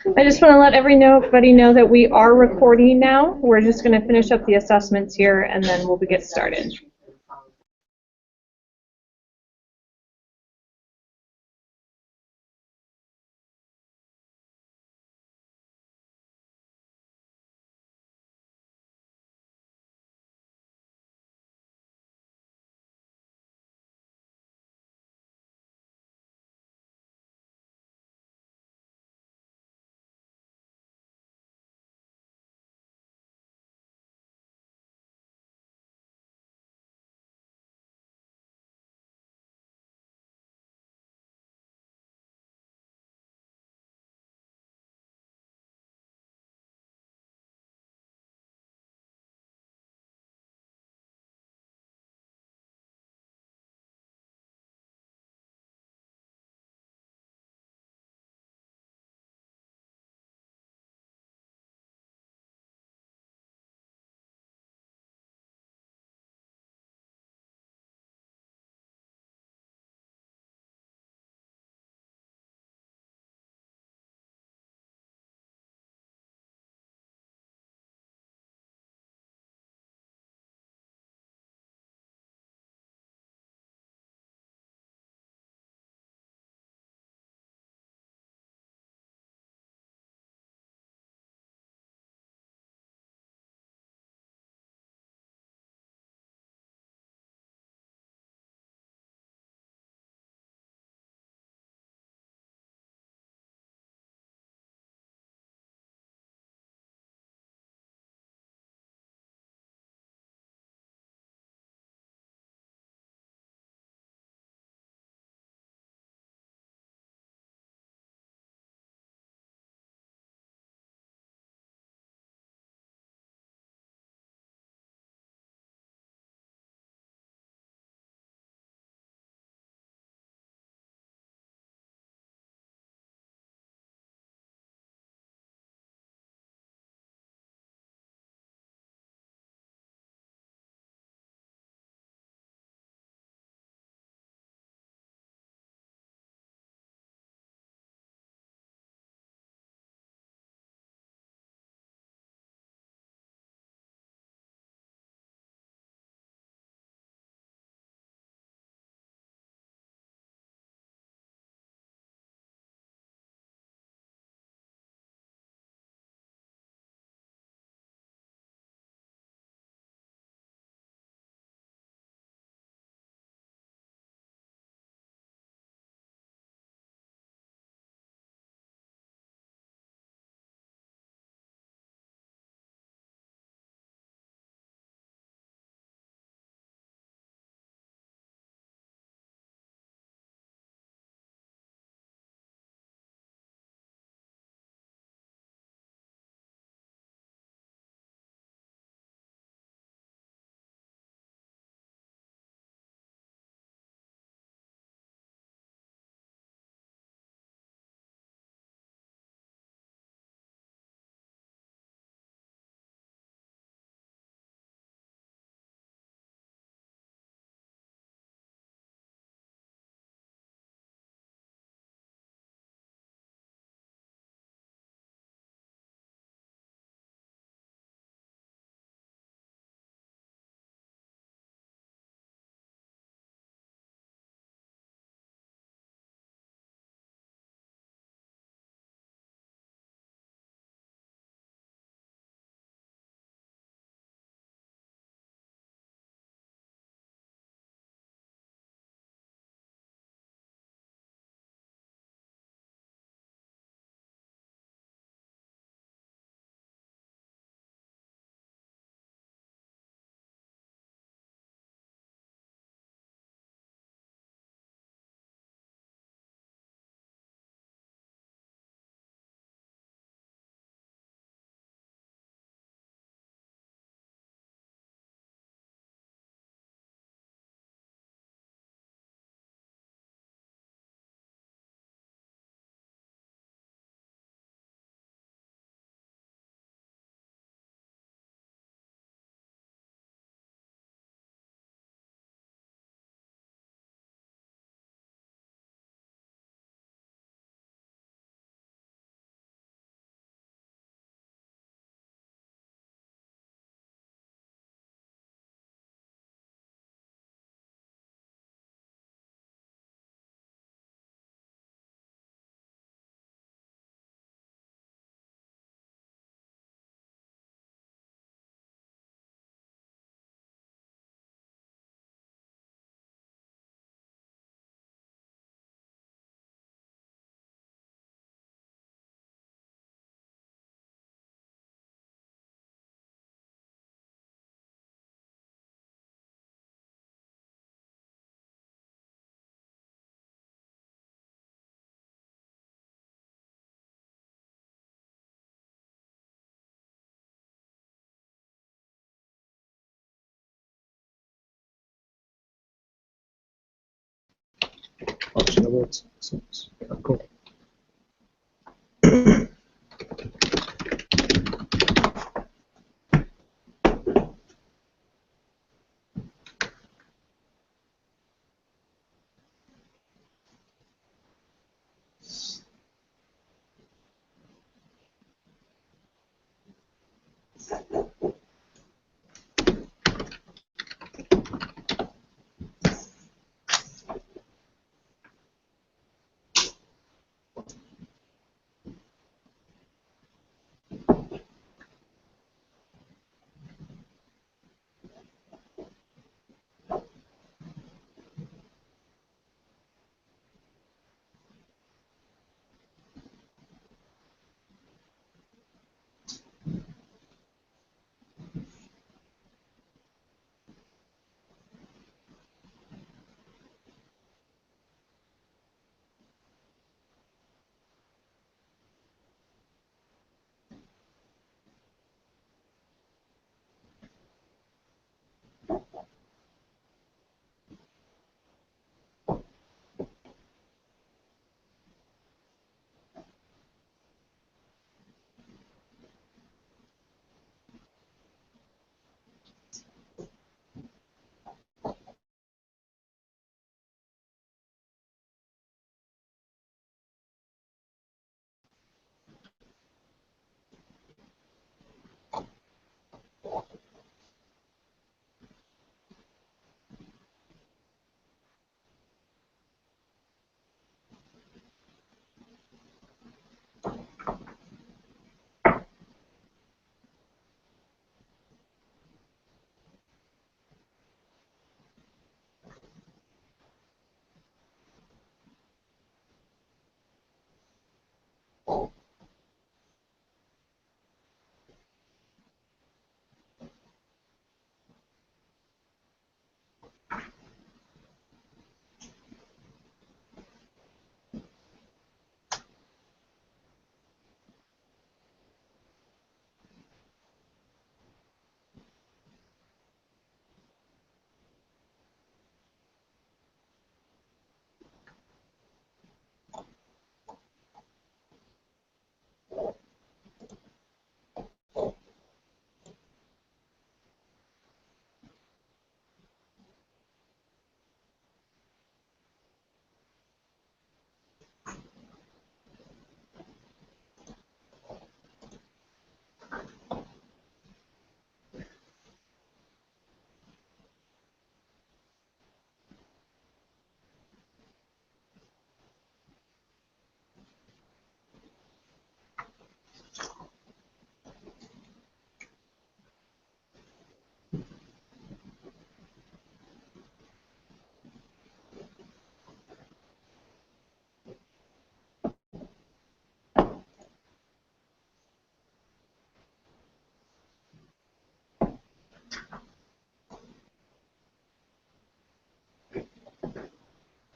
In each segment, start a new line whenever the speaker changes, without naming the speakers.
I just want to let everybody know that we are recording now. We're just going to finish up the assessments here and then we'll get started.
Actionable assessments. Yeah, cool.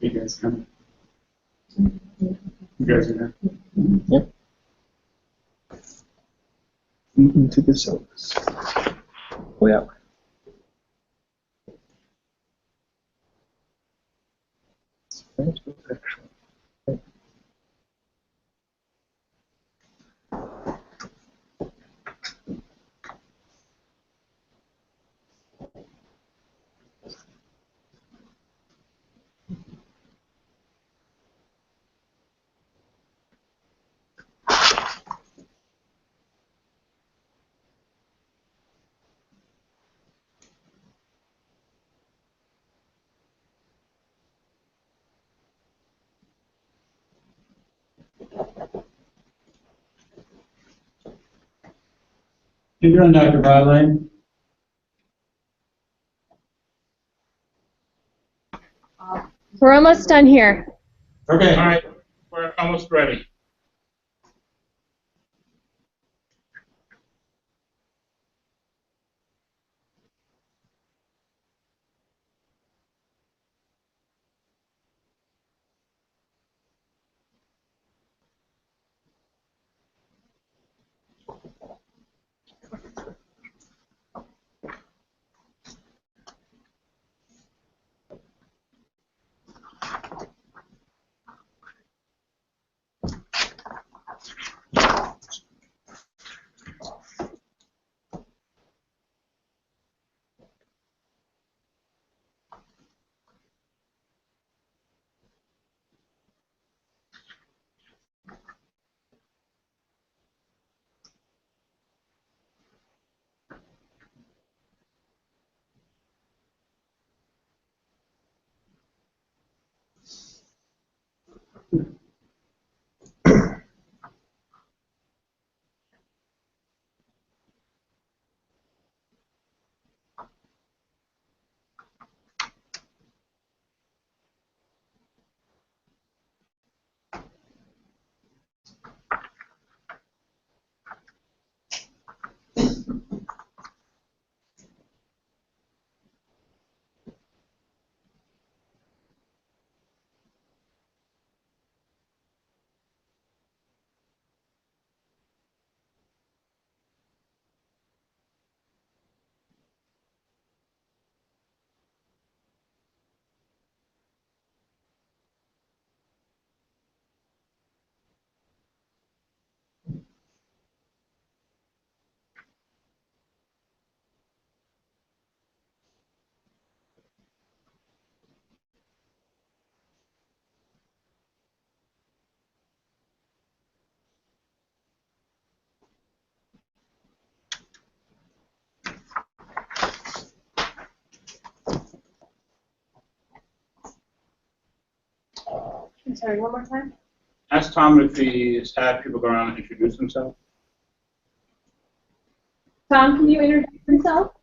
You guys coming? You guys are there?
Yep. Into the syllabus. Oh yeah. Excellent.
You doing, Dr. Bradley?
We're almost done here.
Okay.
All right, we're almost ready.
I'm sorry, one more time?
Ask Tom if he's had people go around and introduce themselves.
Tom, can you introduce yourself?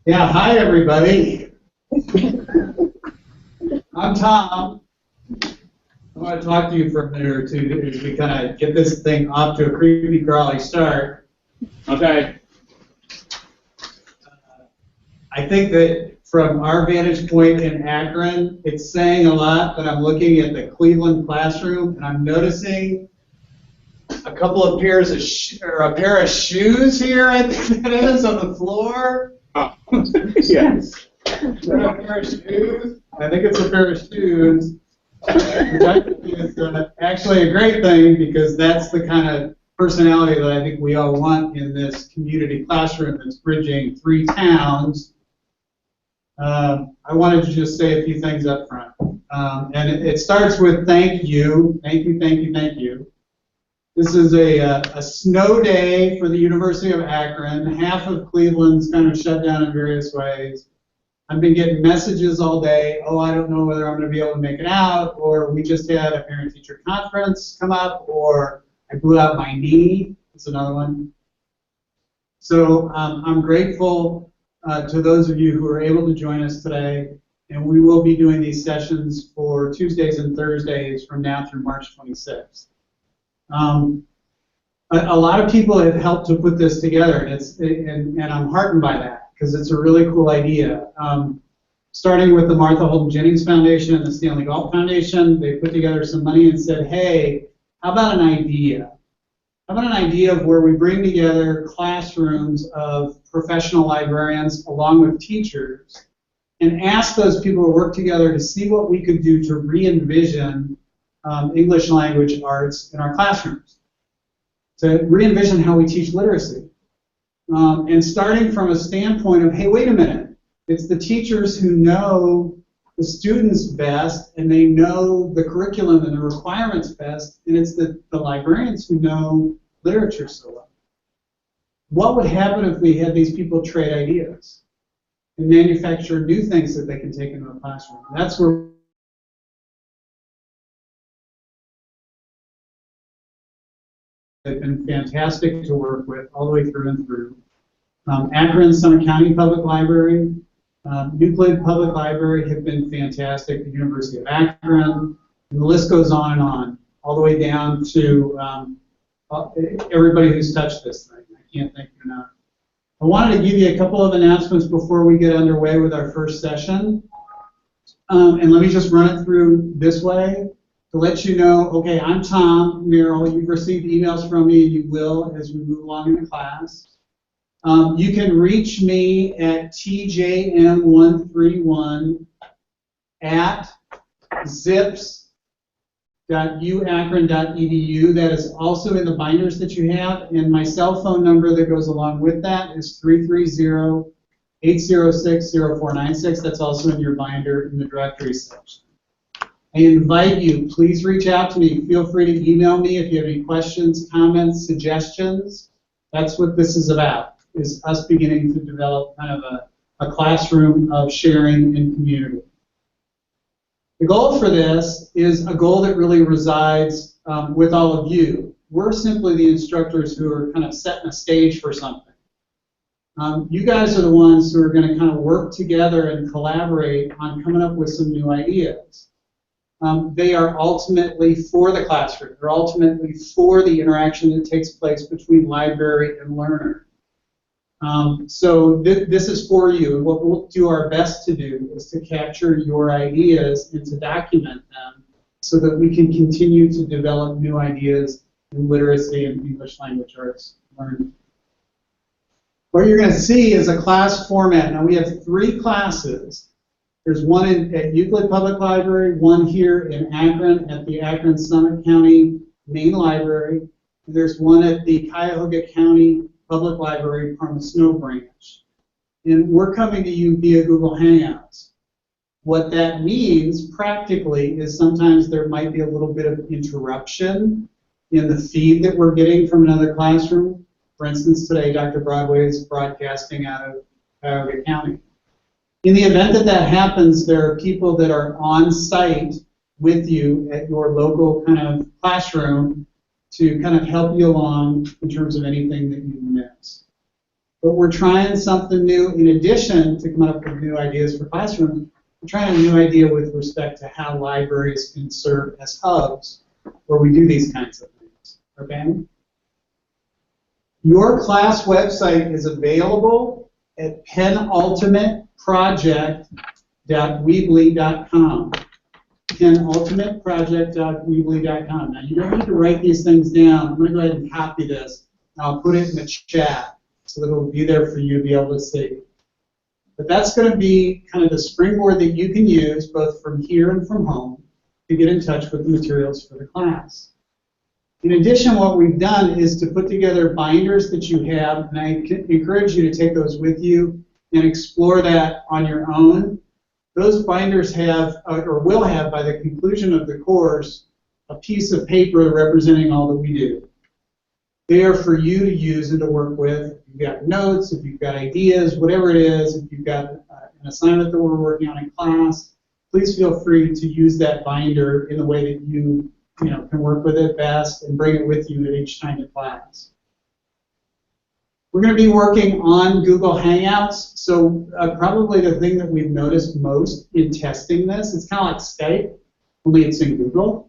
Yeah, hi everybody. I'm Tom. I want to talk to you for a minute or two as we kind of get this thing off to a creepy crawly start.
Okay.
I think that from our vantage point in Akron, it's saying a lot, but I'm looking at the Cleveland classroom and I'm noticing a couple of pairs of a pair of shoes here, I think that is, on the floor.
Oh. Yes.
A pair of shoes. I think it's a pair of shoes, which I think is actually a great thing because that's the kind of personality that I think we all want in this community classroom that's bridging 3 towns. I wanted to just say a few things up front. And it starts with thank you. Thank you, thank you, thank you. This is a snow day for the University of Akron. Half of Cleveland's kind of shut down in various ways. I've been getting messages all day, oh, I don't know whether I'm going to be able to make it out, or we just had a parent-teacher conference come up, or I blew out my knee. That's another one. So I'm grateful to those of you who are able to join us today, and we will be doing these sessions for Tuesdays and Thursdays from now through March 26th. A lot of people have helped to put this together, and I'm heartened by that because it's a really cool idea. Starting with the Martha Holden Jennings Foundation and the Stanley Galt Foundation, they put together some money and said, hey, how about an idea? How about an idea of where we bring together classrooms of professional librarians along with teachers and ask those people to work together to see what we could do to re-envision English language arts in our classrooms, to re-envision how we teach literacy. And starting from a standpoint of, hey, wait a minute, it's the teachers who know the students best and they know the curriculum and the requirements best, and it's the librarians who know literature so well. What would happen if we had these people trade ideas and manufacture new things that they can take into a classroom? That's where they've been fantastic to work with all the way through and through. Akron Summit County Public Library, Euclid Public Library have been fantastic, the University of Akron, and the list goes on and on, all the way down to everybody who's touched this thing. I can't thank you enough. I wanted to give you a couple of announcements before we get underway with our first session. And let me just run it through this way to let you know, okay, I'm Tom Merrill. You've received emails from me, and you will as we move along in the class. You can reach me at tjm131 at zips.uakron.edu. That is also in the binders that you have, and my cell phone number that goes along with that is 330-806-0496. That's also in your binder in the directory section. I invite you, please reach out to me. Feel free to email me if you have any questions, comments, suggestions. That's what this is about, is us beginning to develop kind of a classroom of sharing and community. The goal for this is a goal that really resides with all of you. We're simply the instructors who are kind of setting a stage for something. You guys are the ones who are going to kind of work together and collaborate on coming up with some new ideas. They are ultimately for the classroom. They're ultimately for the interaction that takes place between library and learner. So this is for you. And what we'll do our best to do is to capture your ideas and to document them so that we can continue to develop new ideas in literacy and English language arts learning. What you're going to see is a class format. Now we have 3 classes. There's one at Euclid Public Library, one here in Akron at the Akron Summit County Main Library, and there's one at the Cuyahoga County Public Library Parma Snow Branch. And we're coming to you via Google Hangouts. What that means practically is sometimes there might be a little bit of interruption in the feed that we're getting from another classroom. For instance, today Dr. Broadway is broadcasting out of Cuyahoga County. In the event that that happens, there are people that are on site with you at your local kind of classroom to kind of help you along in terms of anything that you miss. But we're trying something new in addition to come up with new ideas for classrooms. We're trying a new idea with respect to how libraries can serve as hubs where we do these kinds of things. Okay? Your class website is available at PenUltimateProject.weebly.com. PenUltimateProject.weebly.com. Now, you don't need to write these things down. I'm going to go ahead and copy this, and I'll put it in the chat so that it will be there for you to be able to see. But that's going to be kind of the springboard that you can use both from here and from home to get in touch with the materials for the class. In addition, what we've done is to put together binders that you have, and I encourage you to take those with you and explore that on your own. Those binders have, or will have by the conclusion of the course, a piece of paper representing all that we do. They are for you to use and to work with. If you've got notes, if you've got ideas, whatever it is, if you've got an assignment that we're working on in class, please feel free to use that binder in the way that you can work with it best and bring it with you at each time to class. We're going to be working on Google Hangouts, so probably the thing that we've noticed most in testing this, it's kind of like Skype, only it's in Google,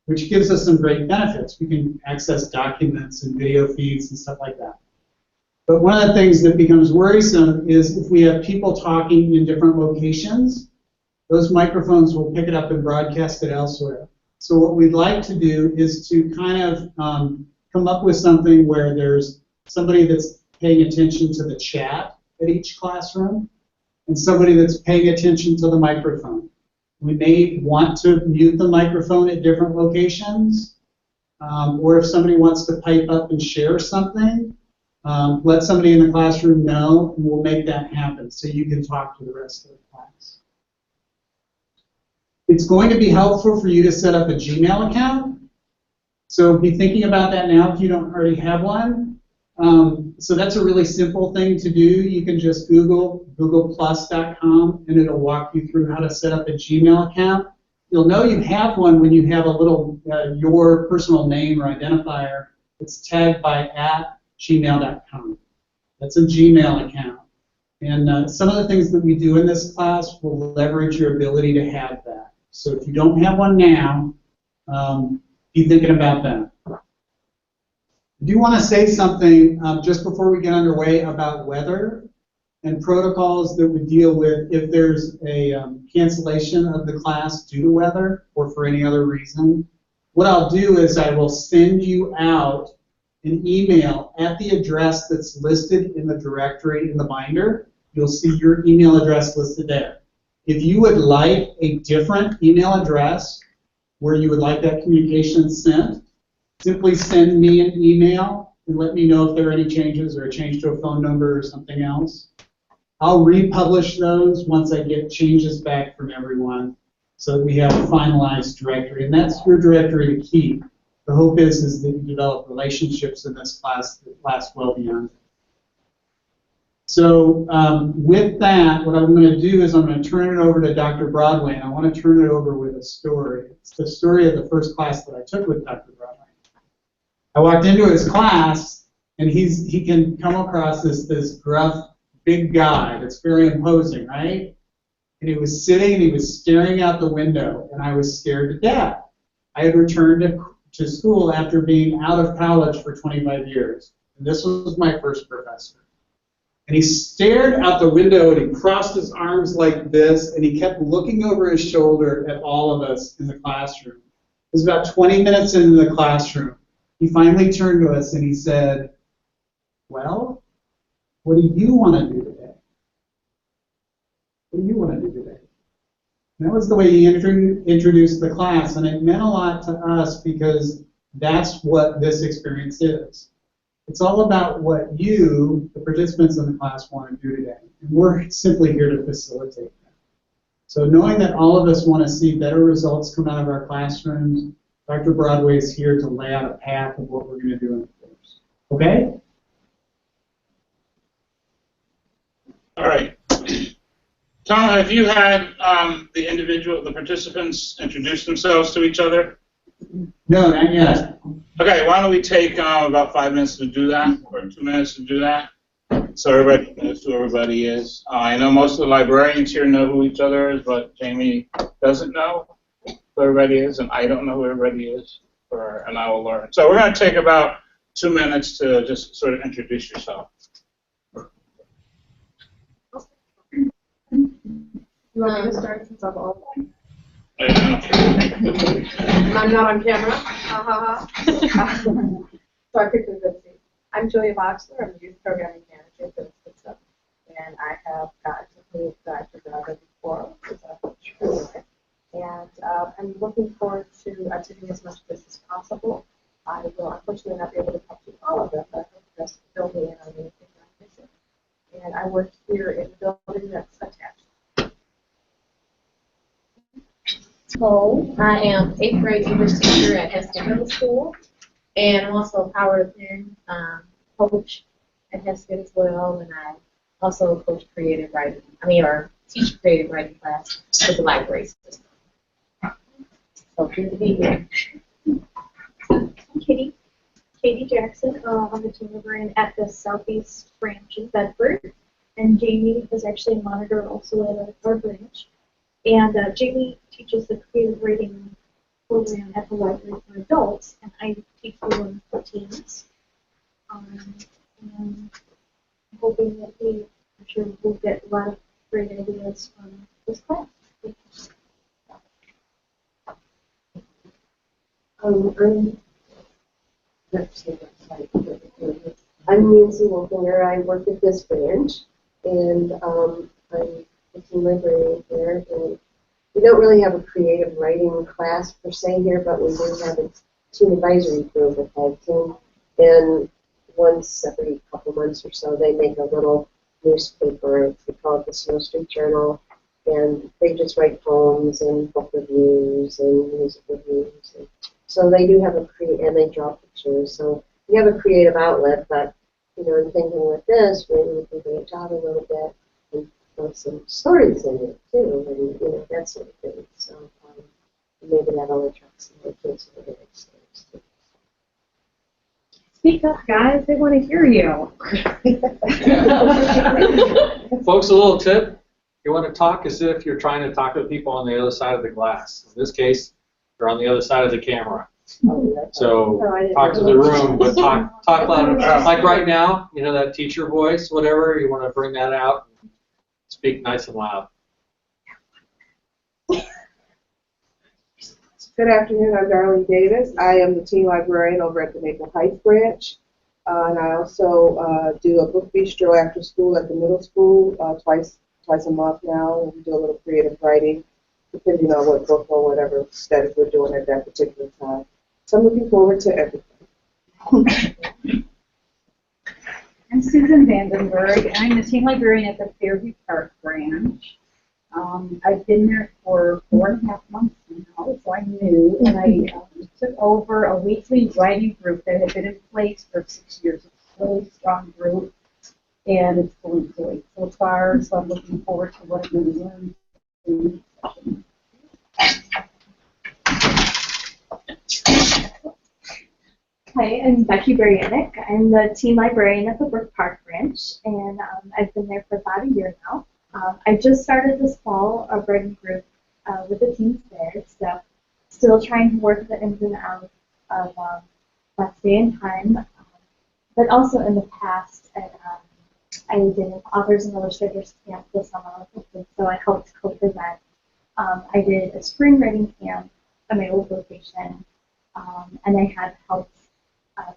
which gives us some great benefits. We can access documents and video feeds and stuff like that. But one of the things that becomes worrisome is if we have people talking in different locations, those microphones will pick it up and broadcast it elsewhere. So what we'd like to do is to kind of come up with something where there's somebody that's paying attention to the chat at each classroom and somebody that's paying attention to the microphone. We may want to mute the microphone at different locations, or if somebody wants to pipe up and share something, let somebody in the classroom know, and we'll make that happen so you can talk to the rest of the class. It's going to be helpful for you to set up a Gmail account. So be thinking about that now if you don't already have one. So that's a really simple thing to do. You can just Google googleplus.com and it'll walk you through how to set up a Gmail account. You'll know you have one when you have a little your personal name or identifier. It's tagged by @gmail.com. That's a Gmail account. And some of the things that we do in this class will leverage your ability to have that. So if you don't have one now, be thinking about that. I do want to say something just before we get underway about weather and protocols that would deal with if there's a cancellation of the class due to weather or for any other reason. What I'll do is I will send you out an email at the address that's listed in the directory in the binder. You'll see your email address listed there. If you would like a different email address where you would like that communication sent, simply send me an email and let me know if there are any changes or a change to a phone number or something else. I'll republish those once I get changes back from everyone so that we have a finalized directory. And that's your directory to keep. The hope is that you develop relationships in this class that last well beyond. So with that, what I'm going to do is I'm going to turn it over to Dr. Broadway, and I want to turn it over with a story. It's the story of the first class that I took with Dr. Broadway. I walked into his class, and he can come across this gruff, big guy that's very imposing, right? And he was sitting and he was staring out the window, and I was scared to death. I had returned to school after being out of college for 25 years, and this was my first professor. And he stared out the window and he crossed his arms like this, and he kept looking over his shoulder at all of us in the classroom. It was about 20 minutes into the classroom. He finally turned to us and he said, "Well, what do you want to do today? What do you want to do today?" And that was the way he introduced the class, and it meant a lot to us because that's what this experience is. It's all about what you, the participants in the class, want to do today. And we're simply here to facilitate that. So knowing that all of us want to see better results come out of our classrooms, Dr. Broadway is here to lay out a path of what we're going to do in the course. Okay?
All right. Tom, have you had the participants introduce themselves to each other?
No, not yet.
Okay, why don't we take about 5 minutes to do that, or 2 minutes to do that, so everybody knows who everybody is. I know most of the librarians here know who each other is, but Jamie doesn't know who everybody is, and I don't know who everybody is, and I will learn. So we're going to take about 2 minutes to just sort of introduce yourself.
You want me to start since I'm all I'm not on camera. So I picked a good seat. I'm Julia Boxler. I'm the youth programming manager for the system, and I have gotten to meet Dr. Braga before. It's a true honor. And I'm looking forward to doing as much of this as possible. I will unfortunately not be able to talk to all of them, but I hope that's fill me in on anything I'm missing. And I work here in the building that's attached.
So I am 8th grade English teacher at Heskett Middle School, and I'm also a Power of 10 coach at Heskett as well, and I also coach creative writing, or teach creative writing class with the library system. So good to be here.
I'm Katie Jackson. I'm the team librarian at the Southeast branch in Bedford, and Jamie is actually a monitor also at our branch. And Jamie teaches the creative writing program at the library for adults, and I teach the one for teens. And I'm hoping that I'm sure we'll get a lot of great ideas from this class.
I'm Nancy Wolfinger. I work at this branch, and I'm the team librarian here. And we don't really have a creative writing class per se here, but we do have a team advisory group at Tag Team. And once every couple months or so, they make a little newspaper. They call it the Snow Street Journal. And they just write poems and book reviews and music reviews. And so they do have and they draw pictures. So we have a creative outlet, but, in thinking with this, maybe we can branch out a little bit and throw some stories in it, too, and, that sort of thing. So maybe that'll attract some of the kids who are very stories, too.
Speak up, guys. They want to hear you.
Folks, a little tip. You want to talk as if you're trying to talk to people on the other side of the glass. In this case, they're on the other side of the camera. So talk to the room, but talk loud. Like right now, that teacher voice, whatever, you want to bring that out and speak nice and loud.
Good afternoon, I'm Darlene Davis. I am the team librarian over at the Maple Heights branch. And I also do a book bistro after school at the middle school twice a month now, and we do a little creative writing, depending on what book or whatever study we're doing at that particular time. So I'm looking forward to everything.
I'm Susan Vandenberg, and I'm the team librarian at the Fairview Park branch. I've been there for 4.5 months now, so I'm new, and I took over a weekly writing group that had been in place for 6 years. It's a really strong group. and it's going great so far. So I'm looking forward to what I'm going to learn in this session.
Hi, I'm Becky Barianic. I'm the teen librarian at the Brook Park branch, and I've been there for about a year now. I just started this fall a writing group with the teens there, so still trying to work the ins and outs of Last Day in Time, but also in the past, I did an authors and illustrators camp this summer, so I helped co-present. I did a spring writing camp at my old location, and I had helped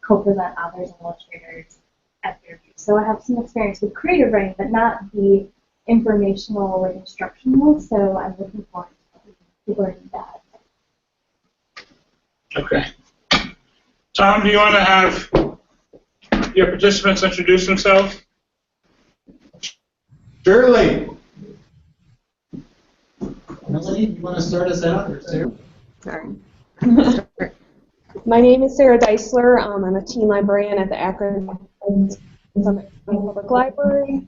co-present authors and illustrators at Fairview. So I have some experience with creative writing, but not the informational or instructional, so I'm looking forward to learning that.
Okay. Tom, do you want to have your participants introduce themselves?
Surely. Melanie, you want to start us out? Or Sarah?
Sorry. My name is Sarah Deisler. I'm a teen librarian at the Akron Public Library.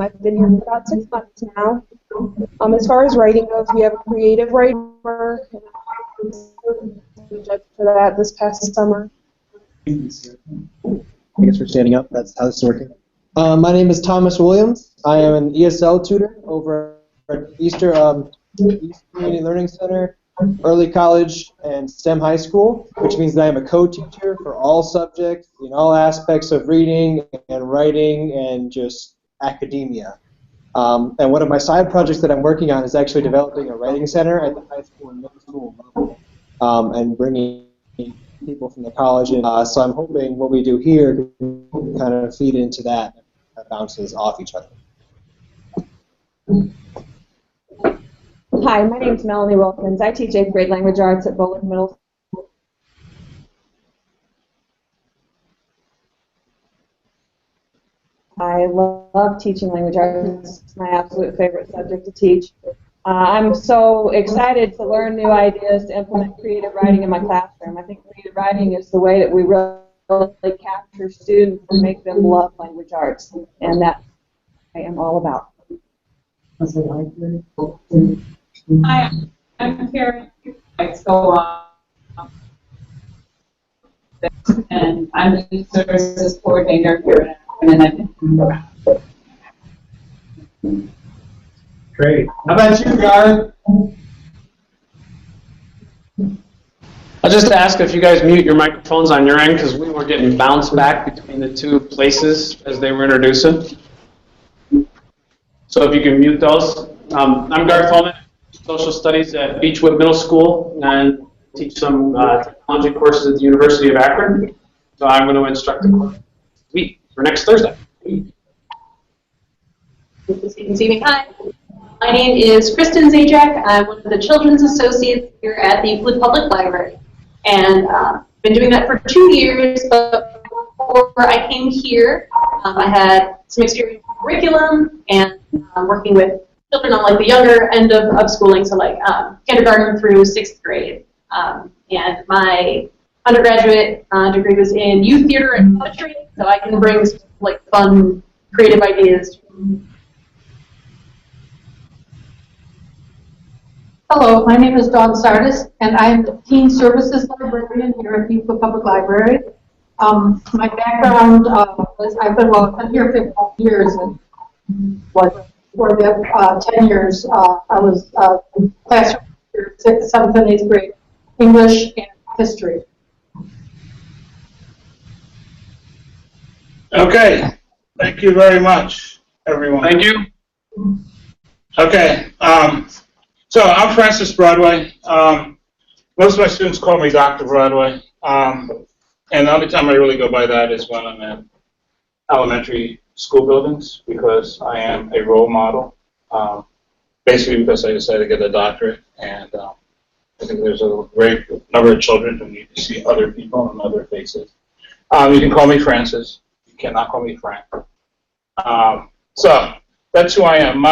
I've been here for about 6 months now. As far as writing goes, we have a creative writer. We judged for that this past summer.
Thanks for standing up. That's how this is working. My name is Thomas Williams. I am an ESL tutor over at East Community Learning Center, early college, and STEM high school, which means that I am a co-teacher for all subjects in all aspects of reading and writing and just academia. And one of my side projects that I'm working on is actually developing a writing center at the high school and middle school level, and bringing people from the college in. So I'm hoping what we do here can kind of feed into that and bounces off each other.
Hi, my name is Melanie Wilkins. I teach 8th grade language arts at Bowling Middle School. I love teaching language arts. It's my absolute favorite subject to teach. I'm so excited to learn new ideas to implement creative writing in my classroom. I think creative writing is the way that we really capture students and make them love language arts, and that I am all about.
Hi, I'm Karen. And I'm the Youth Services Coordinator here at Akron.
Great. How about you, Garth?
I'll just ask if you guys mute your microphones on your end, because we were getting bounced back between the two places as they were introducing. So if you can mute those. I'm Garth Holman, Social Studies at Beechwood Middle School, and teach some technology courses at the University of Akron. So I'm going to instruct a course this week for next Thursday.
Hi, my name is Kristen Zajac. I'm one of the Children's Associates here at the Beechwood Public Library, and been doing that for 2 years. But before I came here, I had some experience with curriculum and working with children on like the younger end of schooling, so like kindergarten through 6th grade. And my undergraduate degree was in youth theater and poetry, so I can bring like fun, creative ideas.
Hello, my name is Dawn Sardis, and I am the Teen Services Librarian here at Beechwood Public Library. My background was I've been here for 15 years, and for the 10 years I was classroom teacher, 6th, 7th, and 8th grade, English and history.
Okay. Thank you very much, everyone.
Thank you.
Okay. So I'm Francis Broadway. Most of my students call me Dr. Broadway. And the only time I really go by that is when I'm in elementary school buildings, because I am a role model. Basically because I decided to get a doctorate, and I think there's a great number of children who need to see other people and other faces. You can call me Francis. You cannot call me Frank. So that's who I am.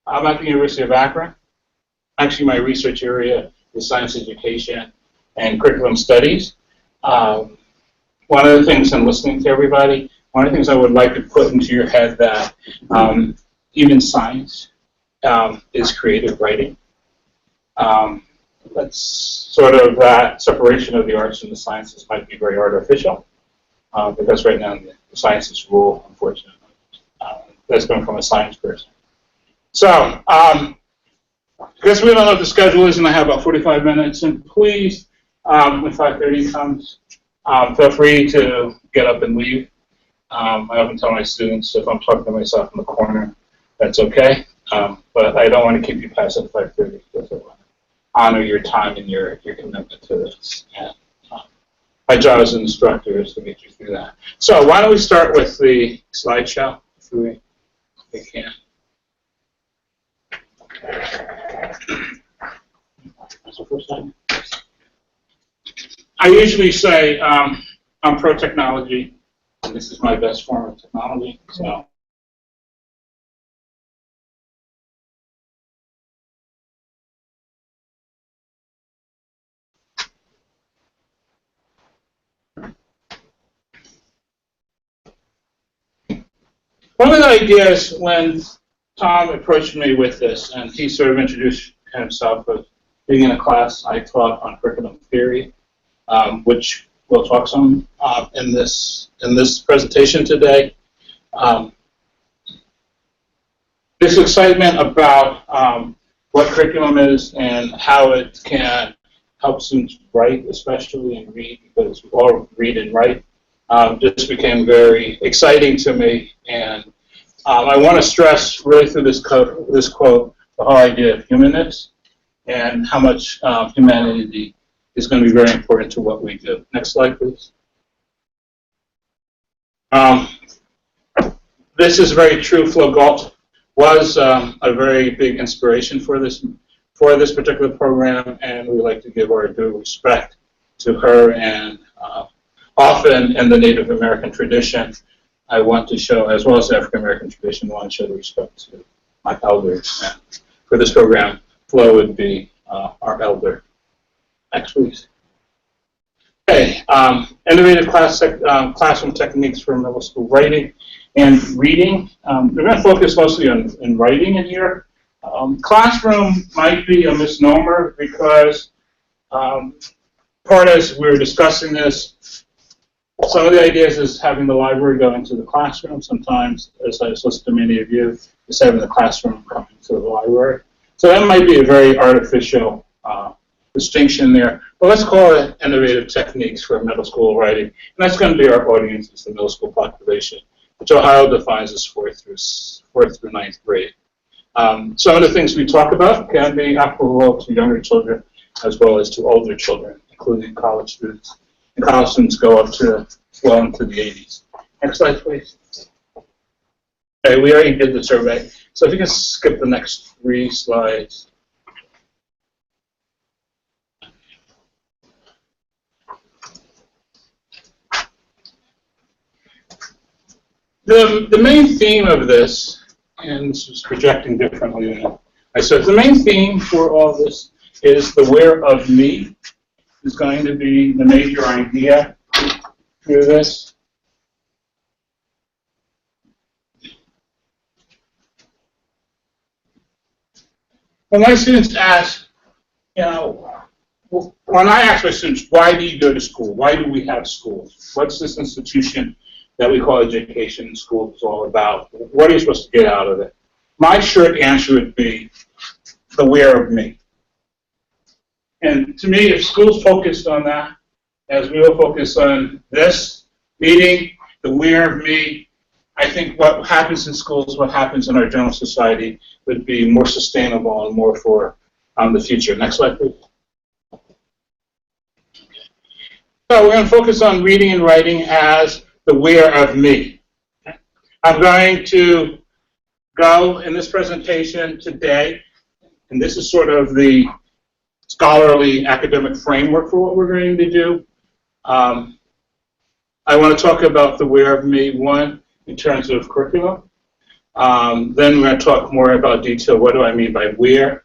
I'm at the University of Akron. Actually, my research area is science education and curriculum studies. One of the things I'm listening to everybody, one of the things I would like to put into your head that even science is creative writing. That's sort of that separation of the arts and the sciences might be very artificial, because right now the sciences rule, unfortunately. That's coming from a science person. So, because we don't know what the schedule is, and I have about 45 minutes, and please, when 5:30 comes, feel free to get up and leave. I often tell my students if I'm talking to myself in the corner, that's okay, but I don't want to keep you past at 5:30 because I want to honor your time and your commitment to this. And my job as an instructor is to get you through that. So why don't we start with the slideshow, if we can. That's the first time. I usually say I'm pro-technology, and this is my best form of technology. So. One of the ideas when Tom approached me with this, and he sort of introduced himself as being in a class I taught on curriculum theory, which we'll talk some in this presentation today. This excitement about what curriculum is and how it can help students write, especially and read, because we all read and write, just became very exciting to me. And I want to stress really through this quote the whole idea of humanness and how much humanity is going to be very important to what we do. Next slide, please. This is very true. Flo Galt was a very big inspiration for this particular program, and we like to give our due respect to her. And often in the Native American tradition, I want to show, as well as the African American tradition, I want to show the respect to my elders. And for this program, Flo would be our elder. Next, please. Okay, innovative classroom techniques for middle school writing and reading. We're going to focus mostly on writing in here. Classroom might be a misnomer because part as we were discussing this, some of the ideas is having the library go into the classroom. Sometimes, as I've listened to many of you, is having the classroom come into the library. So that might be a very artificial distinction there. But let's call it innovative techniques for middle school writing. And that's going to be our audience, is the middle school population, which Ohio defines as 4th through 9th grade. Some of the things we talk about can be applicable to younger children as well as to older children, including college students. And college students go up to well into the 80s. Next slide, please. Okay, we already did the survey. So if you can skip the next 3 slides. The main theme of this, and this is projecting differently than I said, the main theme for all this is the where of me is going to be the major idea through this. When my students ask, when I ask my students, why do you go to school? Why do we have schools? What's this institution that we call education and school is all about? What are you supposed to get out of it? My short answer would be the where of me. And to me, if schools focused on that, as we will focus on this meeting, the where of me, I think what happens in schools, what happens in our general society would be more sustainable and more for the future. Next slide, please. So we're going to focus on reading and writing as the where of me. I'm going to go in this presentation today, and this is sort of the scholarly academic framework for what we're going to do. I want to talk about the where of me, one, in terms of curriculum. Then we're going to talk more about detail, what do I mean by where,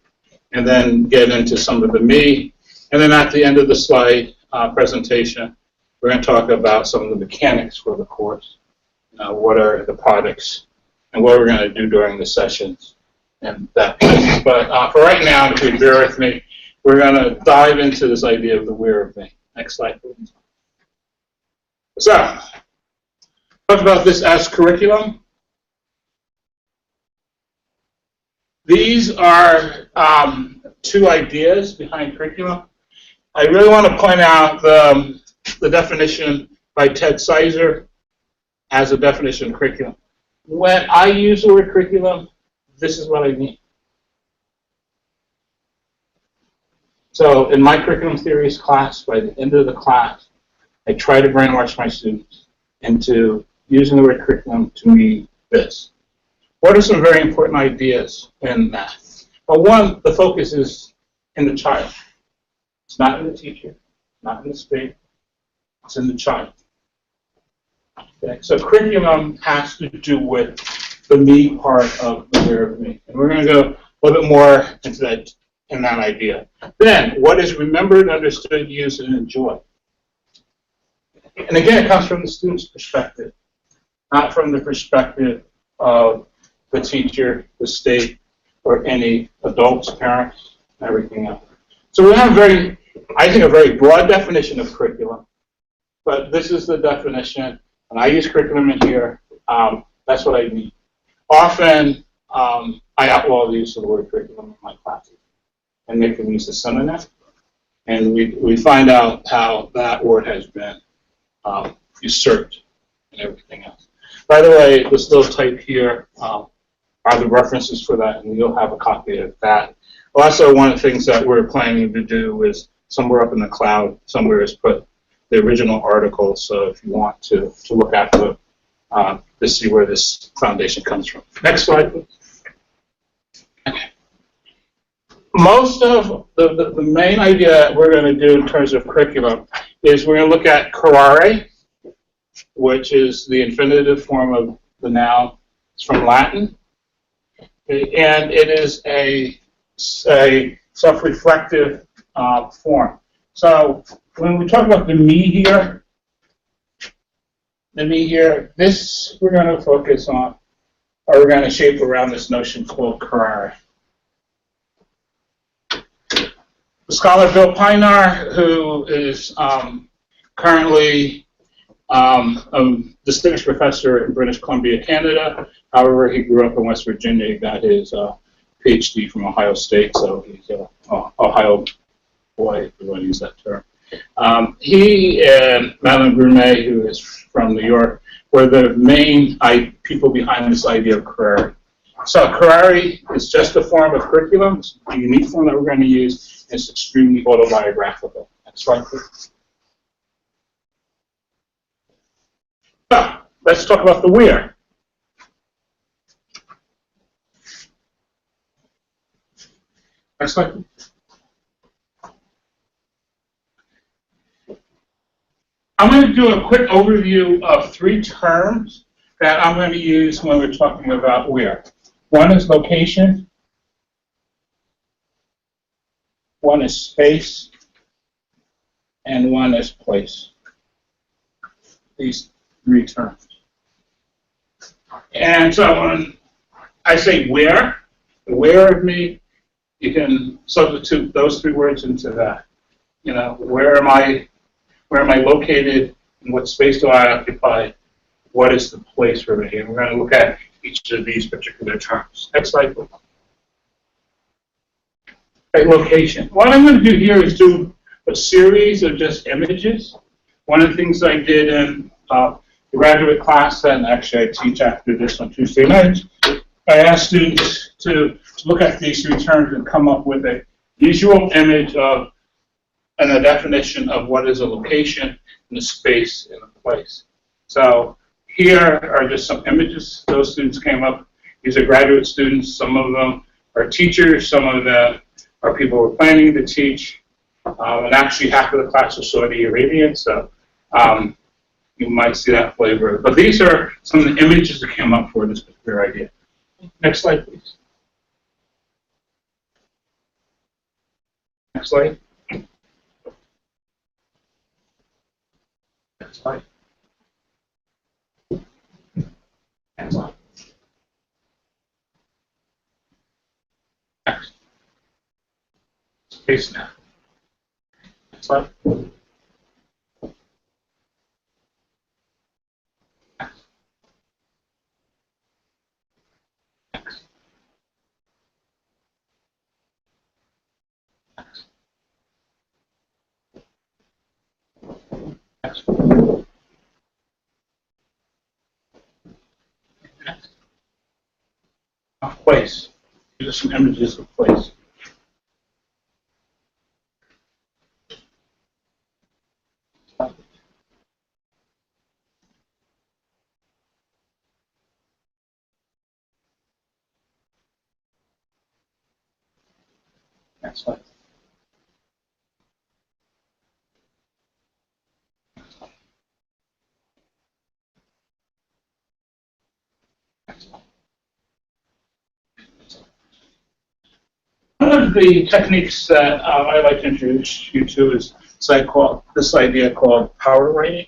and then get into some of the me. And then at the end of the slide presentation, we're going to talk about some of the mechanics for the course what are the products and what we're going to do during the sessions and that. But for right now, if you bear with me, we're going to dive into this idea of the where of me. Next slide, please. So, talk about this as curriculum. These are two ideas behind curriculum. I really want to point out the definition by Ted Sizer as a definition of curriculum. When I use the word curriculum, this is what I mean. So in my curriculum theories class, by the end of the class, I try to brainwash my students into using the word curriculum to mean this. What are some very important ideas in that? Well, one, the focus is in the child. It's not in the teacher, not in the state, it's in the child. Okay? So curriculum has to do with the me part of the where of me. And we're going to go a little bit more into that in that idea. Then, what is remembered, understood, used, and enjoyed? And again, it comes from the student's perspective, not from the perspective of the teacher, the state, or any adults, parents, everything else. So we have I think, a very broad definition of curriculum, but this is the definition, and I use curriculum in here. That's what I mean. Often, I outlaw the use of the word curriculum in my classes and make them use the synonym, and we find out how that word has been usurped and everything else. By the way, this little type here are the references for that, and you'll have a copy of that. Also, one of the things that we're planning to do is somewhere up in the cloud, somewhere is put the original article, so if you want to look at them, to see where this foundation comes from. Next slide, please. Okay. Most of the main idea that we're going to do in terms of curriculum is we're going to look at curare, which is the infinitive form of the noun. It's from Latin, and it is a self-reflective form. So when we talk about the me here, this we're going to focus on, or we're going to shape around this notion called curare. The scholar Bill Pinar, who is currently a distinguished professor in British Columbia, Canada. However, he grew up in West Virginia. He got his PhD from Ohio State, so he's an Ohio boy, if you want to use that term. He and Madeline Brunet, who is from New York, were the main people behind this idea of curare. So curare is just a form of curriculum. It's a unique form that we're going to use. It's extremely autobiographical. Next slide, please. So let's talk about the where. Next slide, please. I'm going to do a quick overview of 3 terms that I'm going to use when we're talking about where. One is location, one is space, and one is place. These 3 terms. And so when I say where, the where of me, you can substitute those 3 words into that. You know, where am I located, and what space do I occupy? What is the place for me? And we're going to look at each of these particular terms. Next slide, please. Okay, location. What I'm going to do here is do a series of just images. One of the things I did in the graduate class, and actually I teach after this on Tuesday nights, I asked students to look at these 3 terms and come up with a visual image of and a definition of what is a location and a space and a place. So here are just some images those students came up. These are graduate students. Some of them are teachers. Some of them are people who are planning to teach. And actually half of the class was Saudi Arabian, so you might see that flavor. But these are some of the images that came up for this particular idea. Next slide, please. Next slide. Next slide. Excellent. Next. Space now. Next slide. Of place. These are some images of place. Next slide. One of the techniques that I like to introduce you to is this idea called power writing.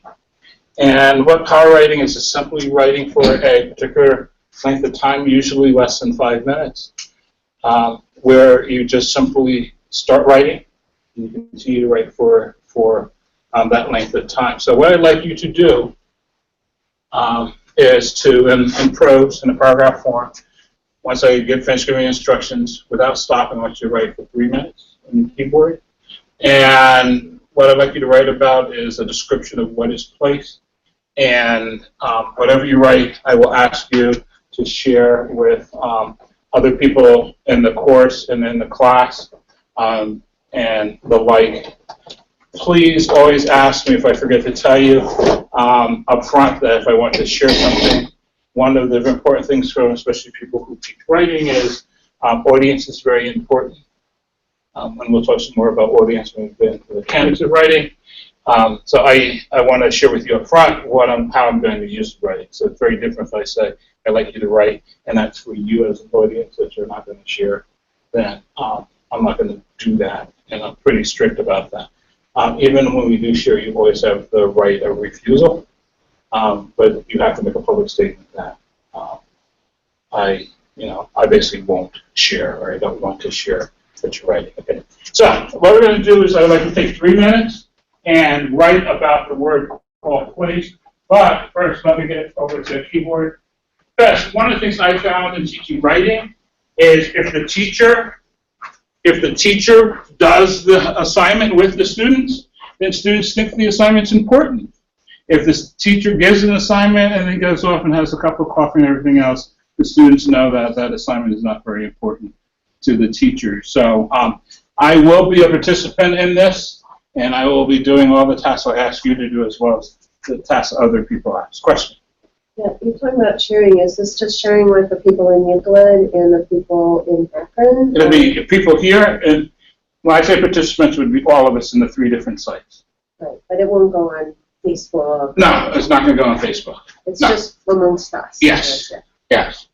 And what power writing is simply writing for a particular length of time, usually less than 5 minutes, where you just simply start writing and you continue to write for that length of time. So what I'd like you to do is to, in prose, in a paragraph form, once I finish giving instructions, without stopping, I want you to write for 3 minutes on your keyboard. And what I'd like you to write about is a description of what is place. And whatever you write, I will ask you to share with other people in the course and in the class and the like. Please always ask me if I forget to tell you up front that if I want to share something. One of the important things for especially people who teach writing is audience is very important. And we'll talk some more about audience when we get into the mechanics of writing. So I want to share with you up front how I'm going to use writing. So it's very different if I say, I'd like you to write, and that's for you as an audience that you're not going to share, then I'm not going to do that, and I'm pretty strict about that. Even when we do share, you always have the right of refusal, but you have to make a public statement that I basically won't share, or I don't want to share what you're writing. Okay. So what we're going to do is I'd like to take 3 minutes and write about the word called place. But first, let me get over to the keyboard. First, one of the things I found in teaching writing is if the teacher does the assignment with the students, then students think the assignment's important. If the teacher gives an assignment and then goes off and has a cup of coffee and everything else, the students know that that assignment is not very important to the teacher. So I will be a participant in this, and I will be doing all the tasks I ask you to do as well as the tasks other people ask. Question?
Yeah, you're talking about sharing. Is this just sharing with the people in Euclid and the people in Akron?
It'll be people here, and when I say participants, it would be all of us in the 3 different sites.
Right, but it won't go on Facebook.
No, it's not going to go on Facebook.
It's just amongst us.
Yes. Yes.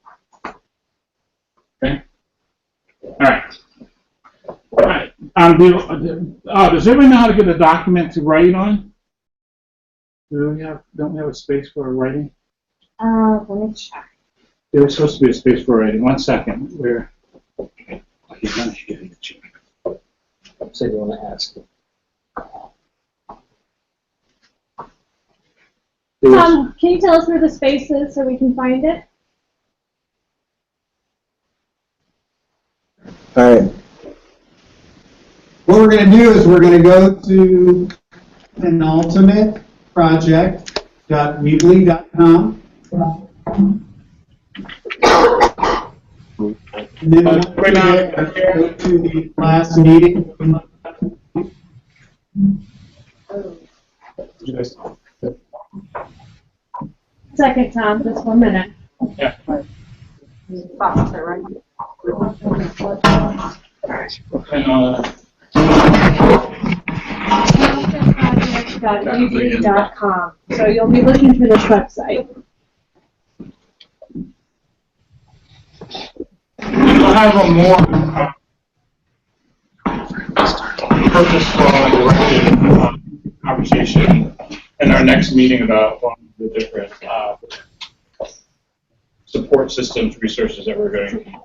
Okay. All right. All right. Does everybody know how to get a document to write on? Don't we have a space for writing?
Let me check.
There was supposed to be a space for writing. 1 second. Where?
So you want to ask?
Can you tell us where the space is so we can find it?
All right. What we're going to do is we're going to go to PenUltimateFebruary.weebly.com. And then we'll go to the class meeting.
Second, Tom, just 1 minute.
Yeah.
.weebly.com. So you'll be looking for this website.
We'll have a more purposeful conversation in our next meeting about one of the different support systems, resources that we're going to need.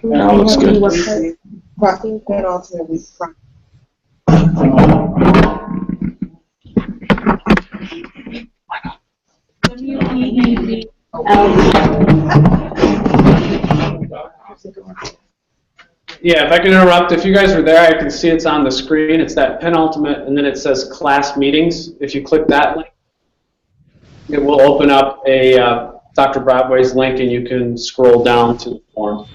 That looks good. Crossing PenUltimate we
Yeah, if I can interrupt, if you guys were there, I can see it's on the screen. It's that PenUltimate, and then it says class meetings. If you click that link, it will open up a Dr. Broadway's link, and you can scroll down to the form.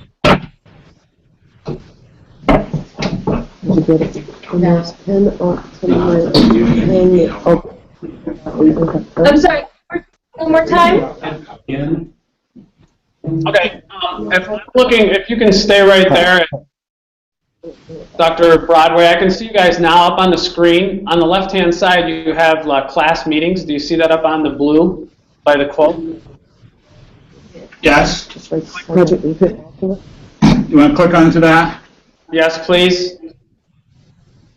I'm sorry, one more time?
Okay, if you can stay right there, Dr. Broadway, I can see you guys now up on the screen. On the left-hand side, you have class meetings. Do you see that up on the blue by the quote?
Yes. You want to click onto that?
Yes, please.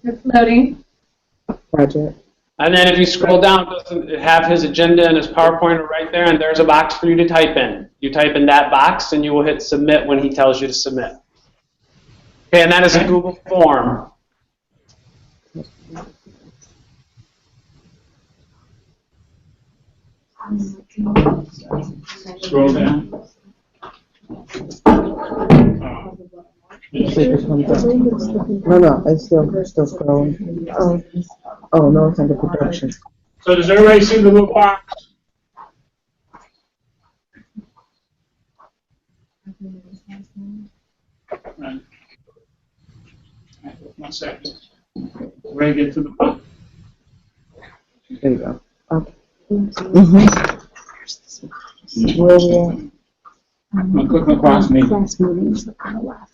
It's loading.
Project.
And then if you scroll down, doesn't it have his agenda and his PowerPoint right there, and there's a box for you to type in. You type in that box, and you will hit submit when he tells you to submit. Okay, and that is a Google form.
Scroll down.
No, it's still scrolling. Oh, no, it's under production.
So does everybody see the little box? Right. 1 second. Ready to get to the box?
There you go. Okay. Where we at?
I'm going to click on class meeting.
Class meetings on the left.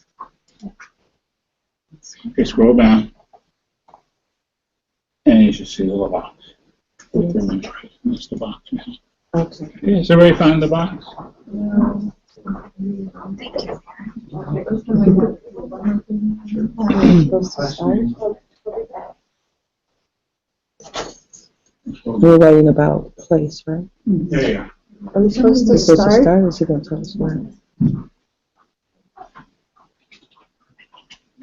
Okay, scroll down. And you should see the little box. That's the box now.
Okay.
Okay, has everybody found the box?
We're writing about place, right?
There you go.
Are we supposed to start? Or is he going to tell us when?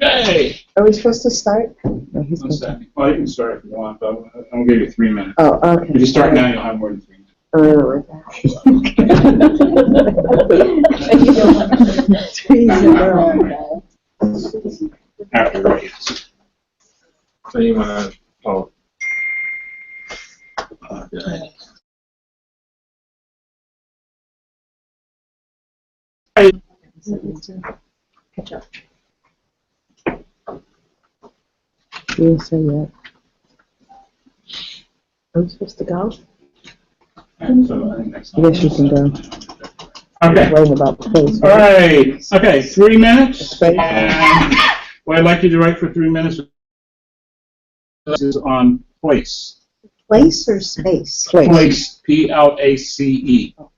Yay!
Are we supposed to start? No, he's
1
going to.
second. Well, you can start if you want, but I'm going to give you 3 minutes.
Oh, okay.
If you start now, you'll have more than 3 minutes. After race. So you want to, good.
Catch up. You didn't say yet. Are we supposed to go?
So I think next
I guess you can go.
Okay.
Writing about the place.
All right. Okay, 3 minutes.
Space.
And what I'd like you to write for 3 minutes is on place.
Place or space?
Place. P-L-A-C-E. Okay.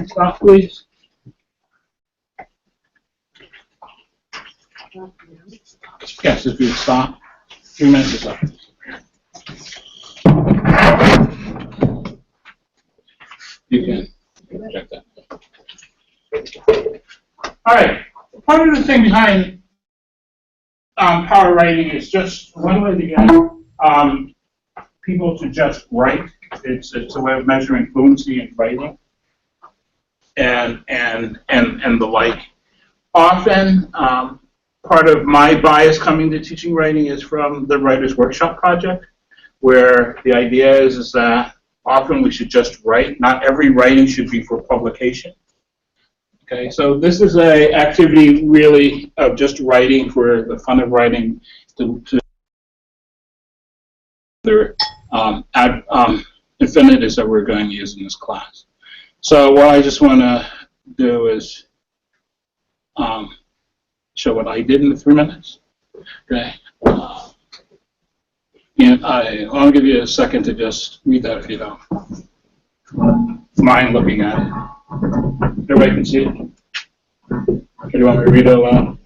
Stop, please. Yes, if you stop. 3 minutes is up. You can check that. All right. Part of the thing behind power writing is just one way to get people to just write. It's a way of measuring fluency in writing and the like. Often, part of my bias coming to teaching writing is from the Writers' Workshop project, where the idea is that often we should just write. Not every writing should be for publication. Okay, so this is an activity really of just writing for the fun of writing to infinities that we're going to use in this class. So what I just want to do is show what I did in the 3 minutes. Okay. And I'll give you a second to just read that if you don't mind looking at it. Everybody can see it? Or do you want me to read it aloud?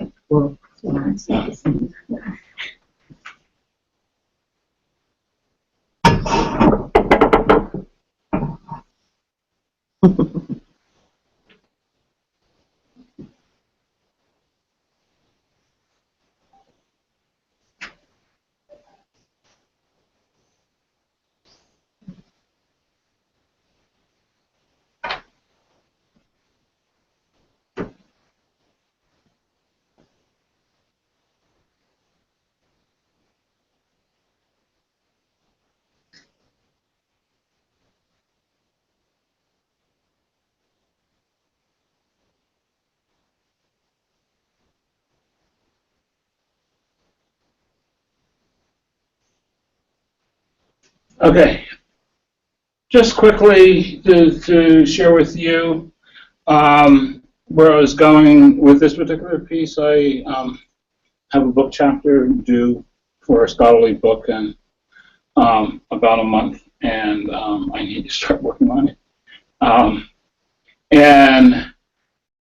Okay, just quickly to share with you where I was going with this particular piece. I have a book chapter due for a scholarly book in about a month, and I need to start working on it. And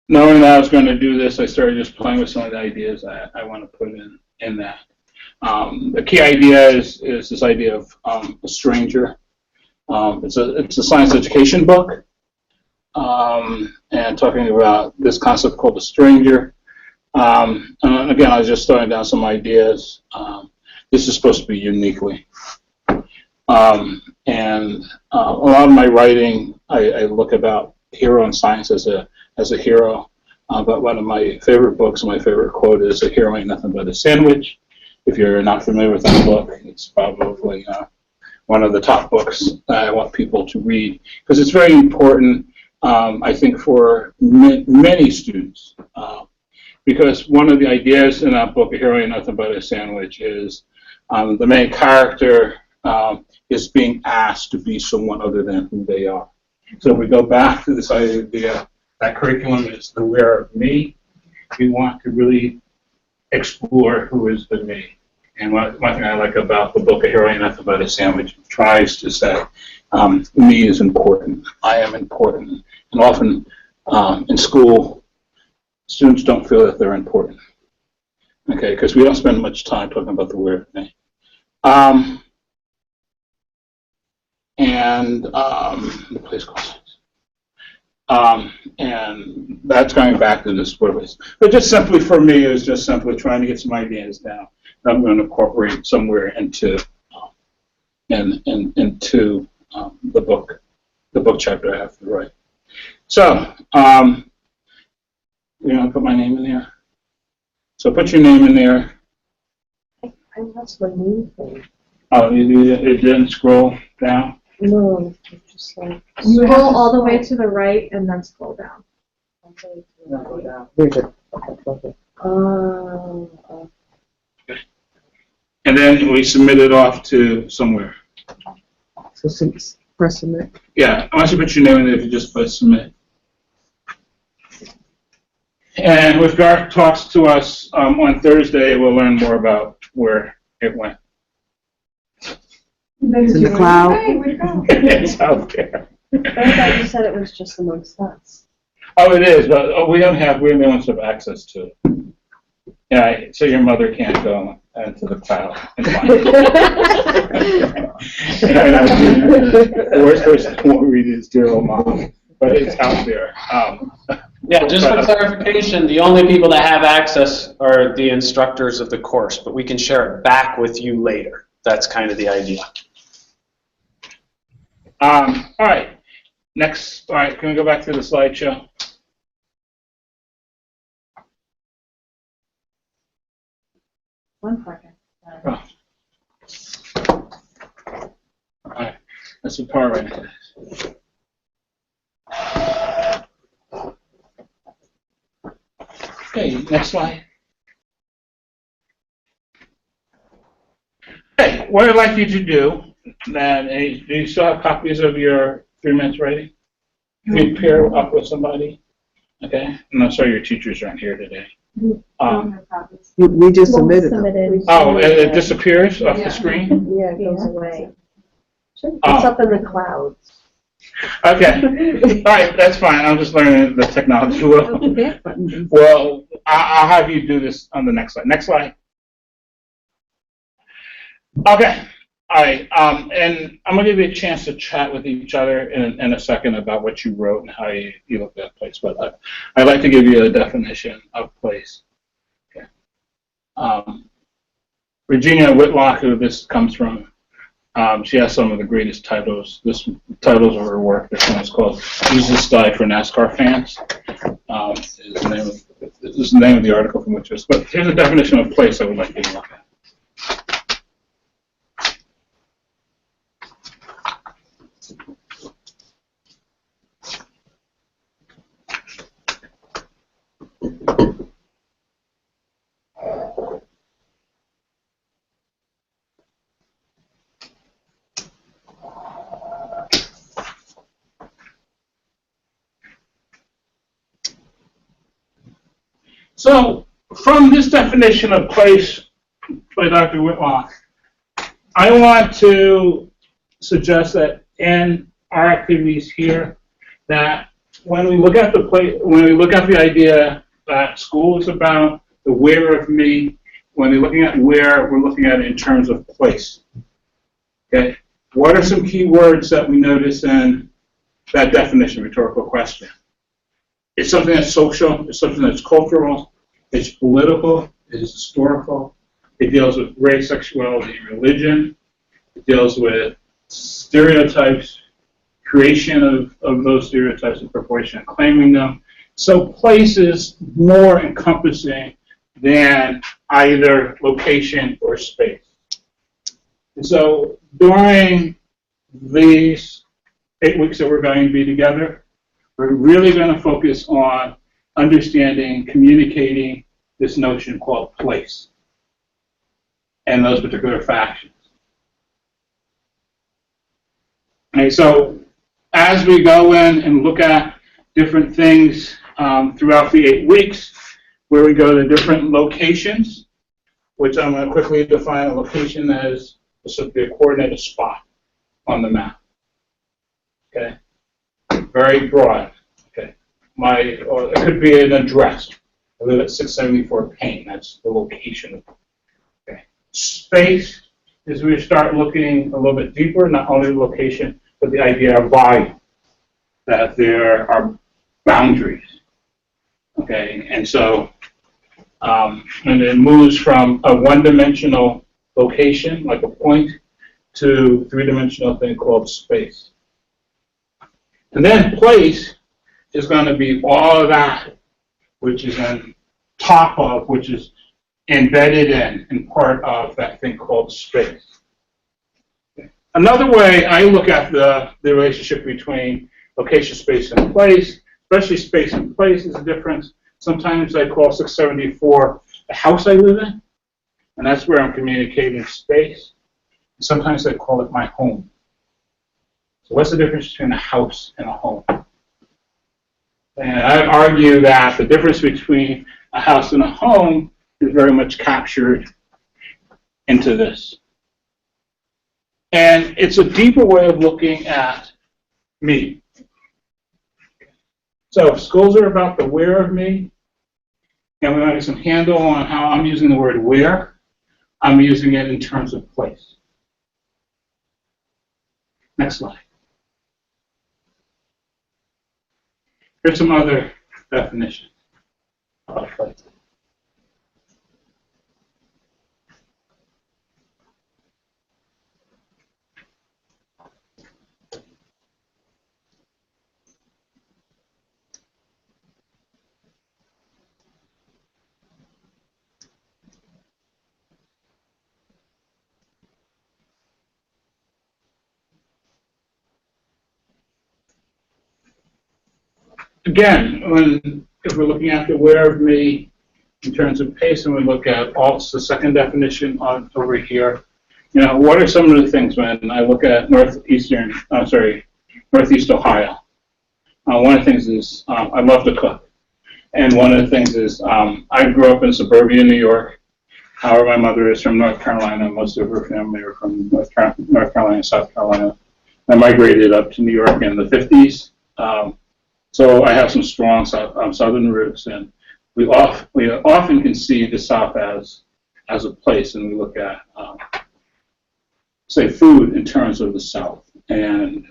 knowing that I was going to do this, I started just playing with some of the ideas I want to put in that. The key idea is this idea of a stranger. It's a science education book, and talking about this concept called a stranger. And again, I was just throwing down some ideas. This is supposed to be uniquely. And a lot of my writing, I look about hero in science as a hero. But one of my favorite books, my favorite quote is, "A hero ain't nothing but a sandwich." If you're not familiar with that book, it's probably one of the top books that I want people to read, because it's very important, I think, for many students. Because one of the ideas in that book, "A Hero Ain't Nothing But a Sandwich," is the main character is being asked to be someone other than who they are. So if we go back to this idea that curriculum is the where of me, we want to really explore who is the me. And one thing I like about the book, "A Hero Ain't Nothing But a Sandwich," tries to say, me is important. I am important. And often in school, students don't feel that they're important. Okay, because we don't spend much time talking about the where of me. The place called. And that's going back to this word. But just simply for me, it was just simply trying to get some ideas down that I'm going to incorporate somewhere into the book chapter I have to write. So, you know, put my name in there. So put your name in there.
I lost my name thing.
Oh, it didn't scroll down?
No, it's just like...
Scroll all the way to the right and then scroll down.
Here's it.
And then we submit it off to somewhere.
So press submit.
Yeah, I want you to put your name in there if you just press submit. And if Garth talks to us on Thursday, we'll learn more about where it went.
It's in the cloud.
Hey, where'd it go?
It's out there.
I thought you said it was just amongst us.
Oh, it is, but we're the only ones who have access to it. Yeah, so your mother can't go into the cloud and find it. The worst person who won't read it is dear old mom, but it's out there.
Yeah, just for clarification, the only people that have access are the instructors of the course, but we can share it back with you later. That's kind of the idea.
All right. Next, all right, can we go back to the slideshow?
One second.
Oh. All right, that's the power right now. Okay, next slide. Okay, what I'd like you to do, do you still have copies of your 3 minutes writing? Can you pair up with somebody? Okay, and I'm sorry your teachers aren't here today.
We just submitted them.
Oh, it disappears off the screen?
Yeah, it goes away. It's up in the clouds.
Okay, all right, that's fine. I'm just learning the technology. Well, I'll have you do this on the next slide. Next slide. Okay, all right, and I'm going to give you a chance to chat with each other in a second about what you wrote and how you looked at place, but I'd like to give you a definition of place. Okay. Regina Whitlock, who this comes from, she has some of the greatest titles. Titles of her work. This one is called "Jesus Died for NASCAR Fans." This is the name of the article from which it is. But here's a definition of place I would like you to look at. So, from this definition of place by Dr. Whitlock, I want to suggest that in our activities here, that when we look at the idea that school is about the where of me, when we're looking at where, we're looking at it in terms of place. Okay, what are some key words that we notice in that definition? Rhetorical question. It's something that's social, it's something that's cultural, it's political, it's historical, it deals with race, sexuality, and religion, it deals with stereotypes, creation of those stereotypes and preparation and claiming them. So place is more encompassing than either location or space. And so during these 8 weeks that we're going to be together, we're really going to focus on understanding, communicating this notion called place and those particular factions. Okay, so as we go in and look at different things throughout the 8 weeks, where we go to different locations, which I'm going to quickly define a location as simply a coordinated spot on the map. Okay, very broad. Okay, or it could be an address. I live at 674 Payne. That's the location. Okay, space is we start looking a little bit deeper, not only the location, but the idea of volume. That there are boundaries. Okay, and so and it moves from a one-dimensional location, like a point, to three-dimensional thing called space. And then place is going to be all of that, which is on top of, which is embedded in and part of that thing called space. Another way I look at the relationship between location, space, and place, especially space and place, is a difference. Sometimes I call 674 the house I live in, and that's where I'm communicating space. And sometimes I call it my home. So what's the difference between a house and a home? And I argue that the difference between a house and a home is very much captured into this. And it's a deeper way of looking at me. So if schools are about the where of me, and we want to get some handle on how I'm using the word where, I'm using it in terms of place. Next slide. Here's some other definitions of place. Again, if we're looking at the where of me in terms of pace, and we look at also the second definition over here, what are some of the things when I look at Northeast Ohio? One of the things is I love to cook, and one of the things is I grew up in suburbia New York. However, my mother is from North Carolina. Most of her family are from North Carolina and South Carolina. I migrated up to New York in the 50s. So I have some strong southern roots, and we often can see the South as a place, and we look at say food in terms of the South, and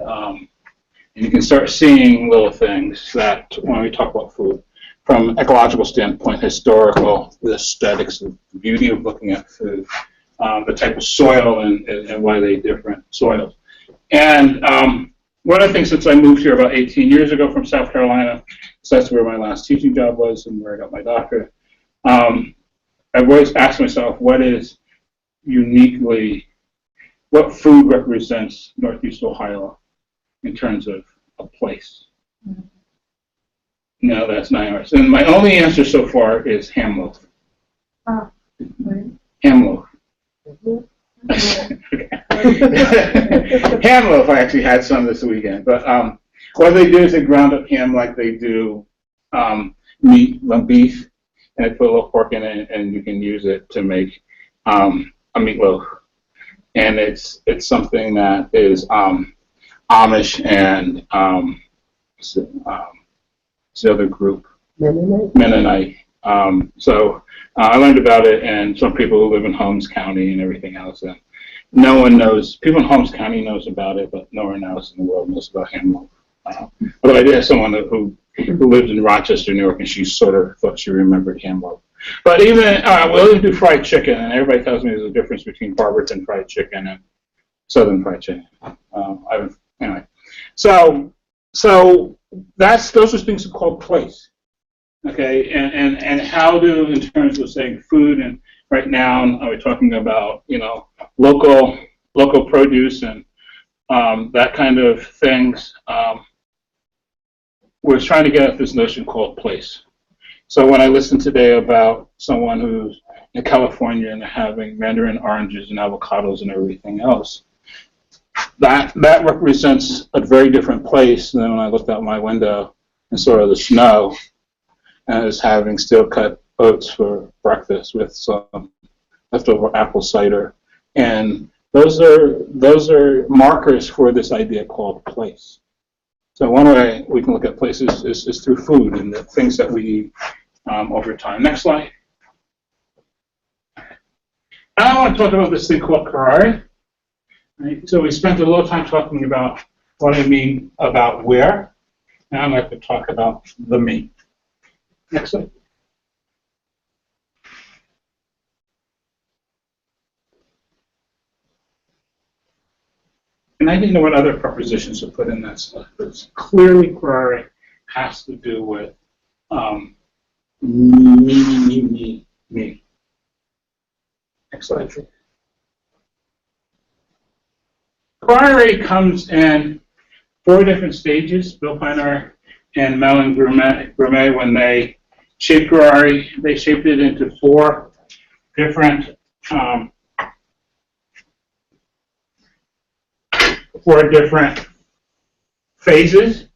you can start seeing little things that when we talk about food, from an ecological standpoint, historical, the aesthetics, the beauty of looking at food, the type of soil and why they different soils, and one of the things since I moved here about 18 years ago from South Carolina, so that's where my last teaching job was and where I got my doctorate, I've always asked myself what food represents Northeast Ohio in terms of a place. No, that's 9 hours. And my only answer so far is ham loaf. Ham loaf. Ham loaf, I actually had some this weekend. But what they do is they ground up ham like they do beef, and they put a little pork in it, and you can use it to make a meatloaf. And it's something that is Amish and the other group, Mennonite. So I learned about it, and some people who live in Holmes County and everything else. And no one knows. People in Holmes County knows about it, but no one else in the world knows about ham loaf. Although I did have someone who lived in Rochester, New York, and she sort of thought she remembered ham loaf. But even we'll even do fried chicken, and everybody tells me there's a difference between Barberton fried chicken and Southern fried chicken. Anyway, so those are things called place. Okay, and how do, in terms of saying food, and right now we're talking about local produce and that kind of things. We're trying to get at this notion called place. So when I listened today about someone who's in California and they're having mandarin oranges and avocados and everything else, that represents a very different place than when I looked out my window and saw the snow and I was having steel-cut oats for breakfast with some leftover apple cider. And those are markers for this idea called place. So one way we can look at places is through food and the things that we eat over time. Next slide. Now I want to talk about this thing called Karari. Right? So we spent a little time talking about what I mean about where. Now I'd like to talk about the me. Next slide. And I didn't know what other prepositions to put in that slide, but clearly Karari has to do with me. Next slide, please. Karari comes in 4 different stages. Bill Piner and Melon Gourmet, when they shaped Karari, they shaped it into 4 different phases.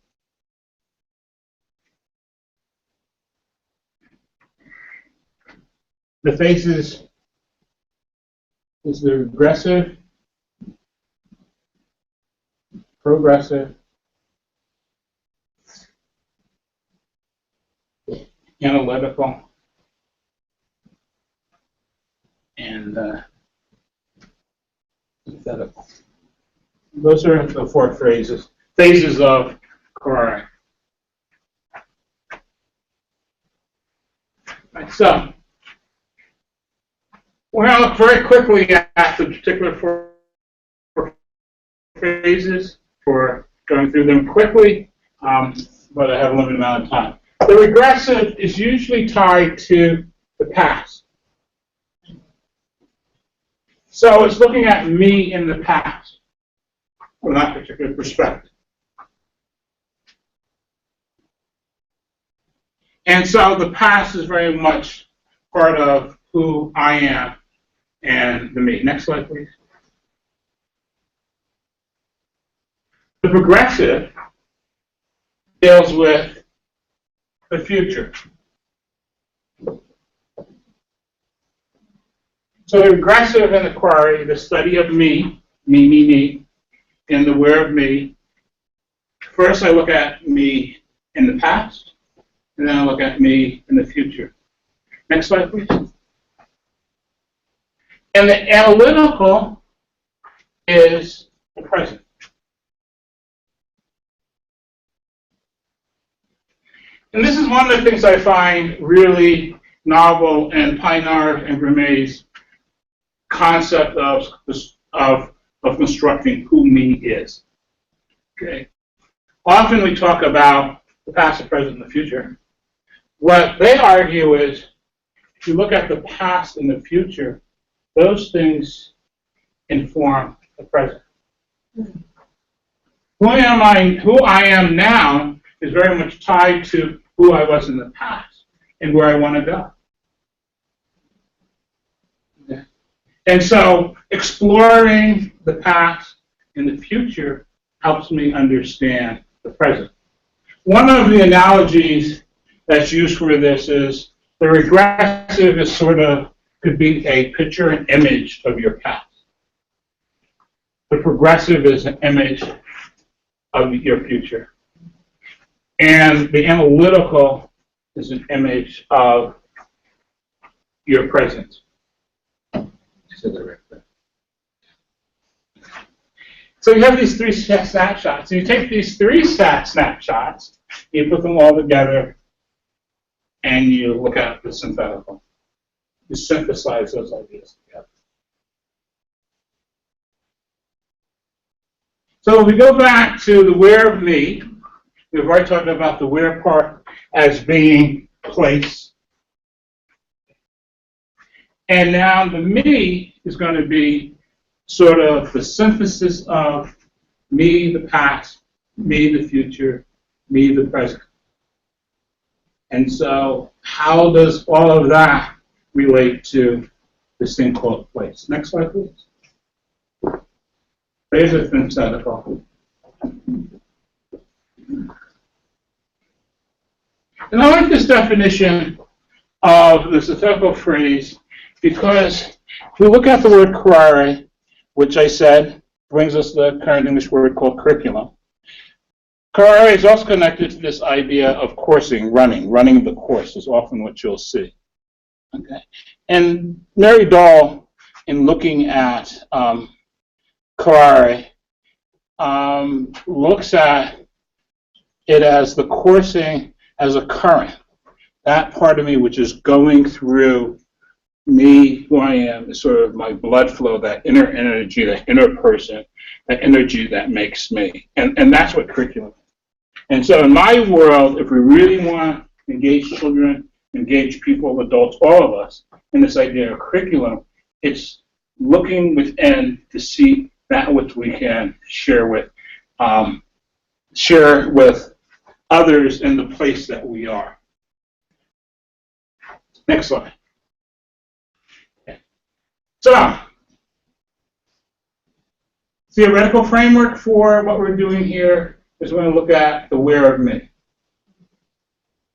The phases is the regressive, progressive, analytical, and synthetical. Those are the four phases of Kari. Right, so we're going to look very quickly at the particular four phases for going through them quickly, but I have a limited amount of time. The regressive is usually tied to the past. So it's looking at me in the past from that particular perspective. And so the past is very much part of who I am and the me. Next slide, please. The progressive deals with the future. So the regressive and the query, the study of me, and the where of me. First I look at me in the past, and then I look at me in the future. Next slide, please. And the analytical is the present. And this is one of the things I find really novel in Pienaar and Vermeer's concept of constructing who me is. Okay. Often we talk about the past, the present, and the future. What they argue is, if you look at the past and the future, those things inform the present. Who I am now is very much tied to who I was in the past and where I want to go. Okay. And so exploring the past and the future helps me understand the present. One of the analogies that's used for this is the regressive is could be a picture and image of your past. The progressive is an image of your future. And the analytical is an image of your present. So you have these three snapshots. And you take these three snapshots, you put them all together, and you look at the synthetical. You synthesize those ideas together. So we go back to the where of me. We've already talked about the where part as being place. And now the me is going to be sort of the synthesis of me, the past, me, the future, me, the present. And so how does all of that relate to this thing called place? Next slide, please. There's a synthetical. And I like this definition of the synthetical phrase because if we look at the word curare, which I said brings us the current English word called curriculum, curare is also connected to this idea of coursing, running the course is often what you'll see. Okay. And Mary Dahl, in looking at curare, looks at it as the coursing as a current. That part of me which is going through me, who I am, is sort of my blood flow, that inner energy, that inner person, that energy that makes me. And that's what curriculum is. And so in my world, if we really want to engage children, engage people, adults, all of us, in this idea of curriculum, it's looking within to see that which we can share with others in the place that we are. Next slide. Okay. So, theoretical framework for what we're doing here is we're going to look at the where of me.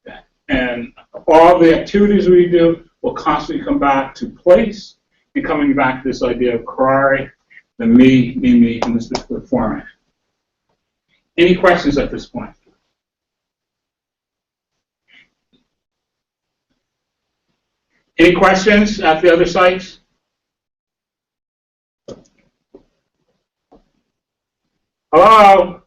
Okay. And all the activities we do will constantly come back to place and coming back to this idea of curare, the me in this particular format. Any questions at this point? Any questions at the other sites? Hello?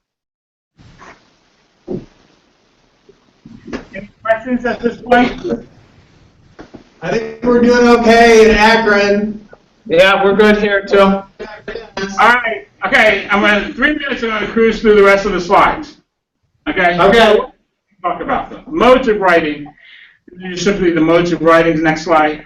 Any questions at this point?
I think we're doing okay in Akron.
Yeah, we're good here too.
All right. Okay. I'm going to 3 minutes. I'm going to cruise through the rest of the slides. Okay.
Okay.
Talk about them. Modes of writing. Simply the modes of writing. Next slide.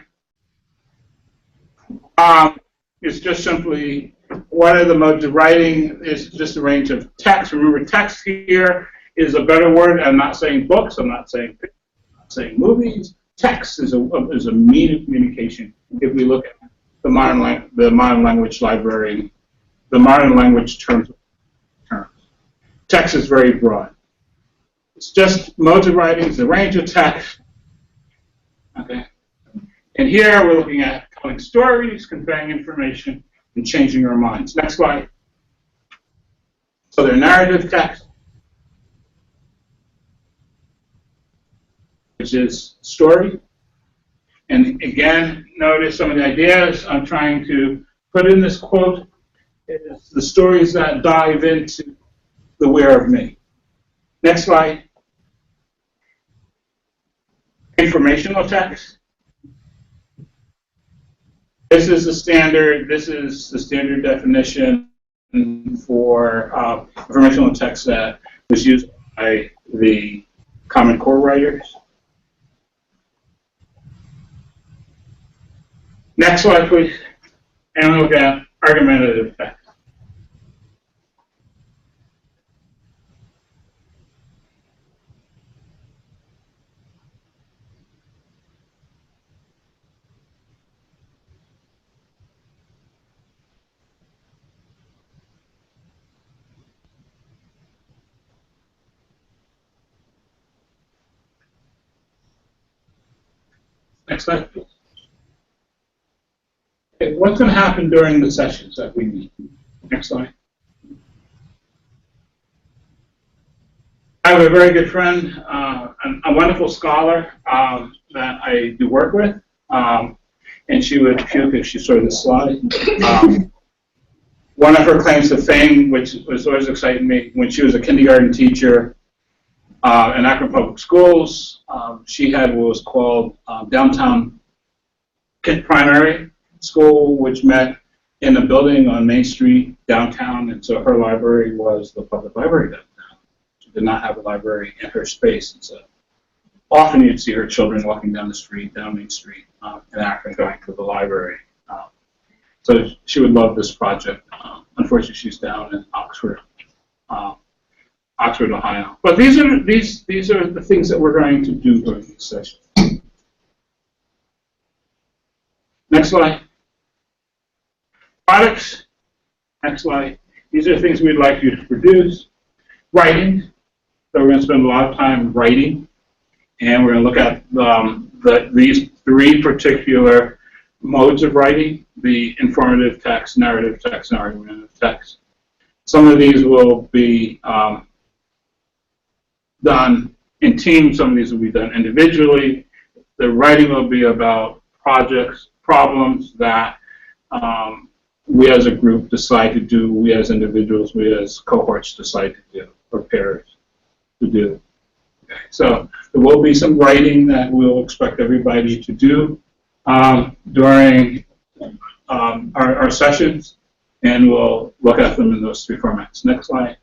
It's just simply what are the modes of writing? It's just a range of text. Remember, text here is a better word. I'm not saying books. I'm not saying pictures. I'm not saying movies. Text is a mean of communication. If we look at the modern language library, the modern language terms. Text is very broad. It's just modes of writing. It's a range of text. Okay. And here we're looking at telling stories, conveying information, and changing our minds. Next slide. So they're narrative text, which is story. And again, notice some of the ideas I'm trying to put in this quote is the stories that dive into the where of me. Next slide. Informational text. This is the standard definition for informational text that was used by the Common Core writers. Next slide, please. And we'll look at argumentative text. Next slide, please. Okay, what's going to happen during the sessions that we meet? Next slide. I have a very good friend, a wonderful scholar that I do work with, and she would puke if she saw this slide. One of her claims to fame, which was always exciting me, when she was a kindergarten teacher in Akron Public Schools, she had what was called Downtown Primary School, which met in a building on Main Street downtown, and so her library was the public library downtown. She did not have a library in her space, and so often you'd see her children walking down the street, down Main Street in Akron, going to the library. So she would love this project. Unfortunately, she's down in Oxford, Ohio. But these are the things that we're going to do during this session. Next slide. Products. Next slide. These are things we'd like you to produce. Writing. So we're going to spend a lot of time writing, and we're going to look at these three particular modes of writing: the informative text, narrative text, and argumentative text. Some of these will be done in teams. Some of these will be done individually. The writing will be about projects, problems that we as a group decide to do, we as individuals, we as cohorts decide to do, or pairs to do. Okay. So there will be some writing that we'll expect everybody to do during our sessions, and we'll look at them in those three formats. Next slide.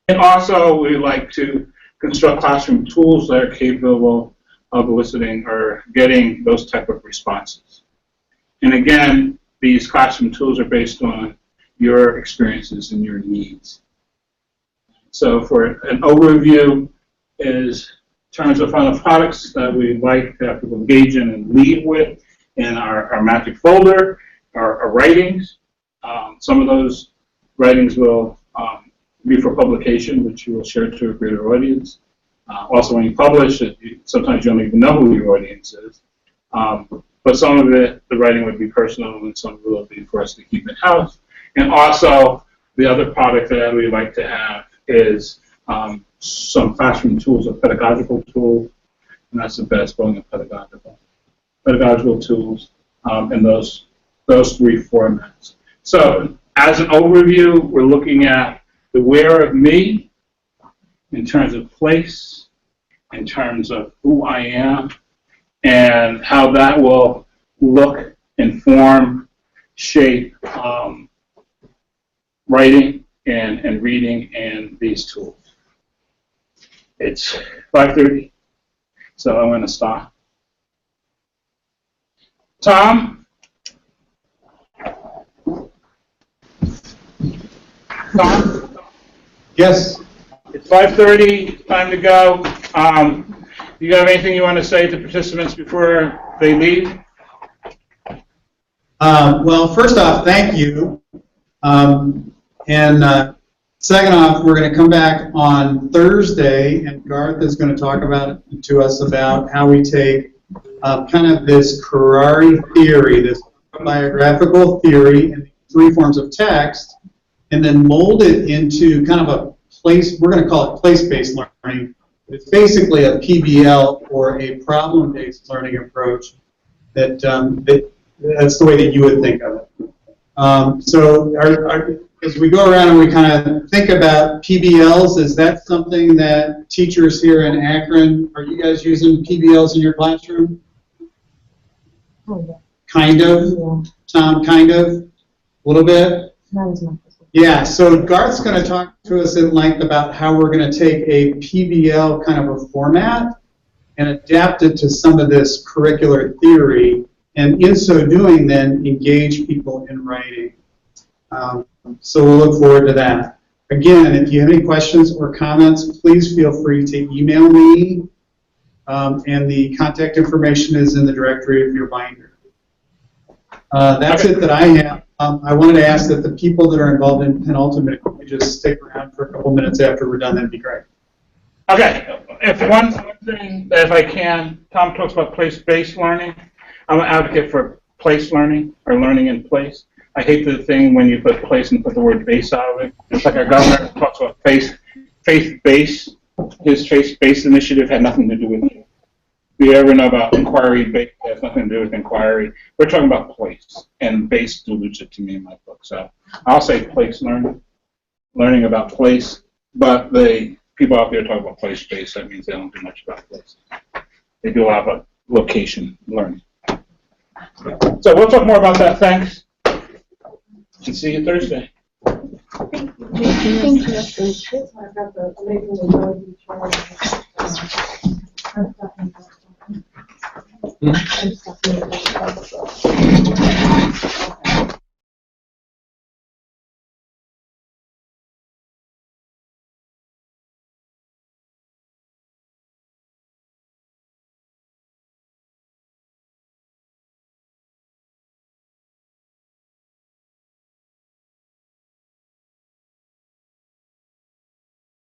And also, we like to construct classroom tools that are capable of eliciting or getting those type of responses. And again, these classroom tools are based on your experiences and your needs. So for an overview is in terms of final products that we'd like to have people engage in and lead with in our magic folder, our writings. Some of those writings will be for publication, which you will share to a greater audience. Also, when you publish it, sometimes you don't even know who your audience is. But some of it, the writing would be personal, and some of it will be for us to keep in-house. And also, The other product that we'd like to have is some classroom tools or pedagogical tools, and that's the best going of pedagogical tools in those three formats. So as an overview, we're looking at the where of me in terms of place, in terms of who I am, and how that will look, inform, shape writing and reading and these tools. It's 5:30, so I'm going to stop. Tom? Tom?
Yes.
It's 5:30, time to go. You have anything you want to say to participants before they leave?
Well, first off, thank you. Second off, we're going to come back on Thursday, and Garth is going to talk to us about how we take kind of this Karari theory, this biographical theory in three forms of text, and then mold it into kind of a place, we're going to call it place-based learning. It's basically a PBL or a problem-based learning approach that's the way that you would think of it. So as we go around and we kind of think about PBLs, is that something that teachers here in Akron, are you guys using PBLs in your classroom? Kind of? Tom, kind of? A little bit?
Not as much.
Yeah, so Garth's going to talk to us in length about how we're going to take a PBL kind of a format and adapt it to some of this curricular theory, and in so doing then engage people in writing. So we'll look forward to that. Again, if you have any questions or comments, please feel free to email me, and the contact information is in the directory of your binder. That's it that I have. I wanted to ask that the people that are involved in PenUltimate just stick around for a couple minutes after we're done. That'd be great.
Okay. If one thing, if I can, Tom talks about place-based learning. I'm an advocate for place learning or learning in place. I hate the thing when you put place and put the word base out of it. It's like our governor talks about faith-based. His faith-based initiative had nothing to do with it. Do you ever know about inquiry-based? It has nothing to do with inquiry. We're talking about place, and base dilutes it to me in my book. So I'll say place learning about place, but the people out there talk about place-based. That means they don't do much about place. They do a lot about location learning. So we'll talk more about that. Thanks. And see you Thursday.
Thank you.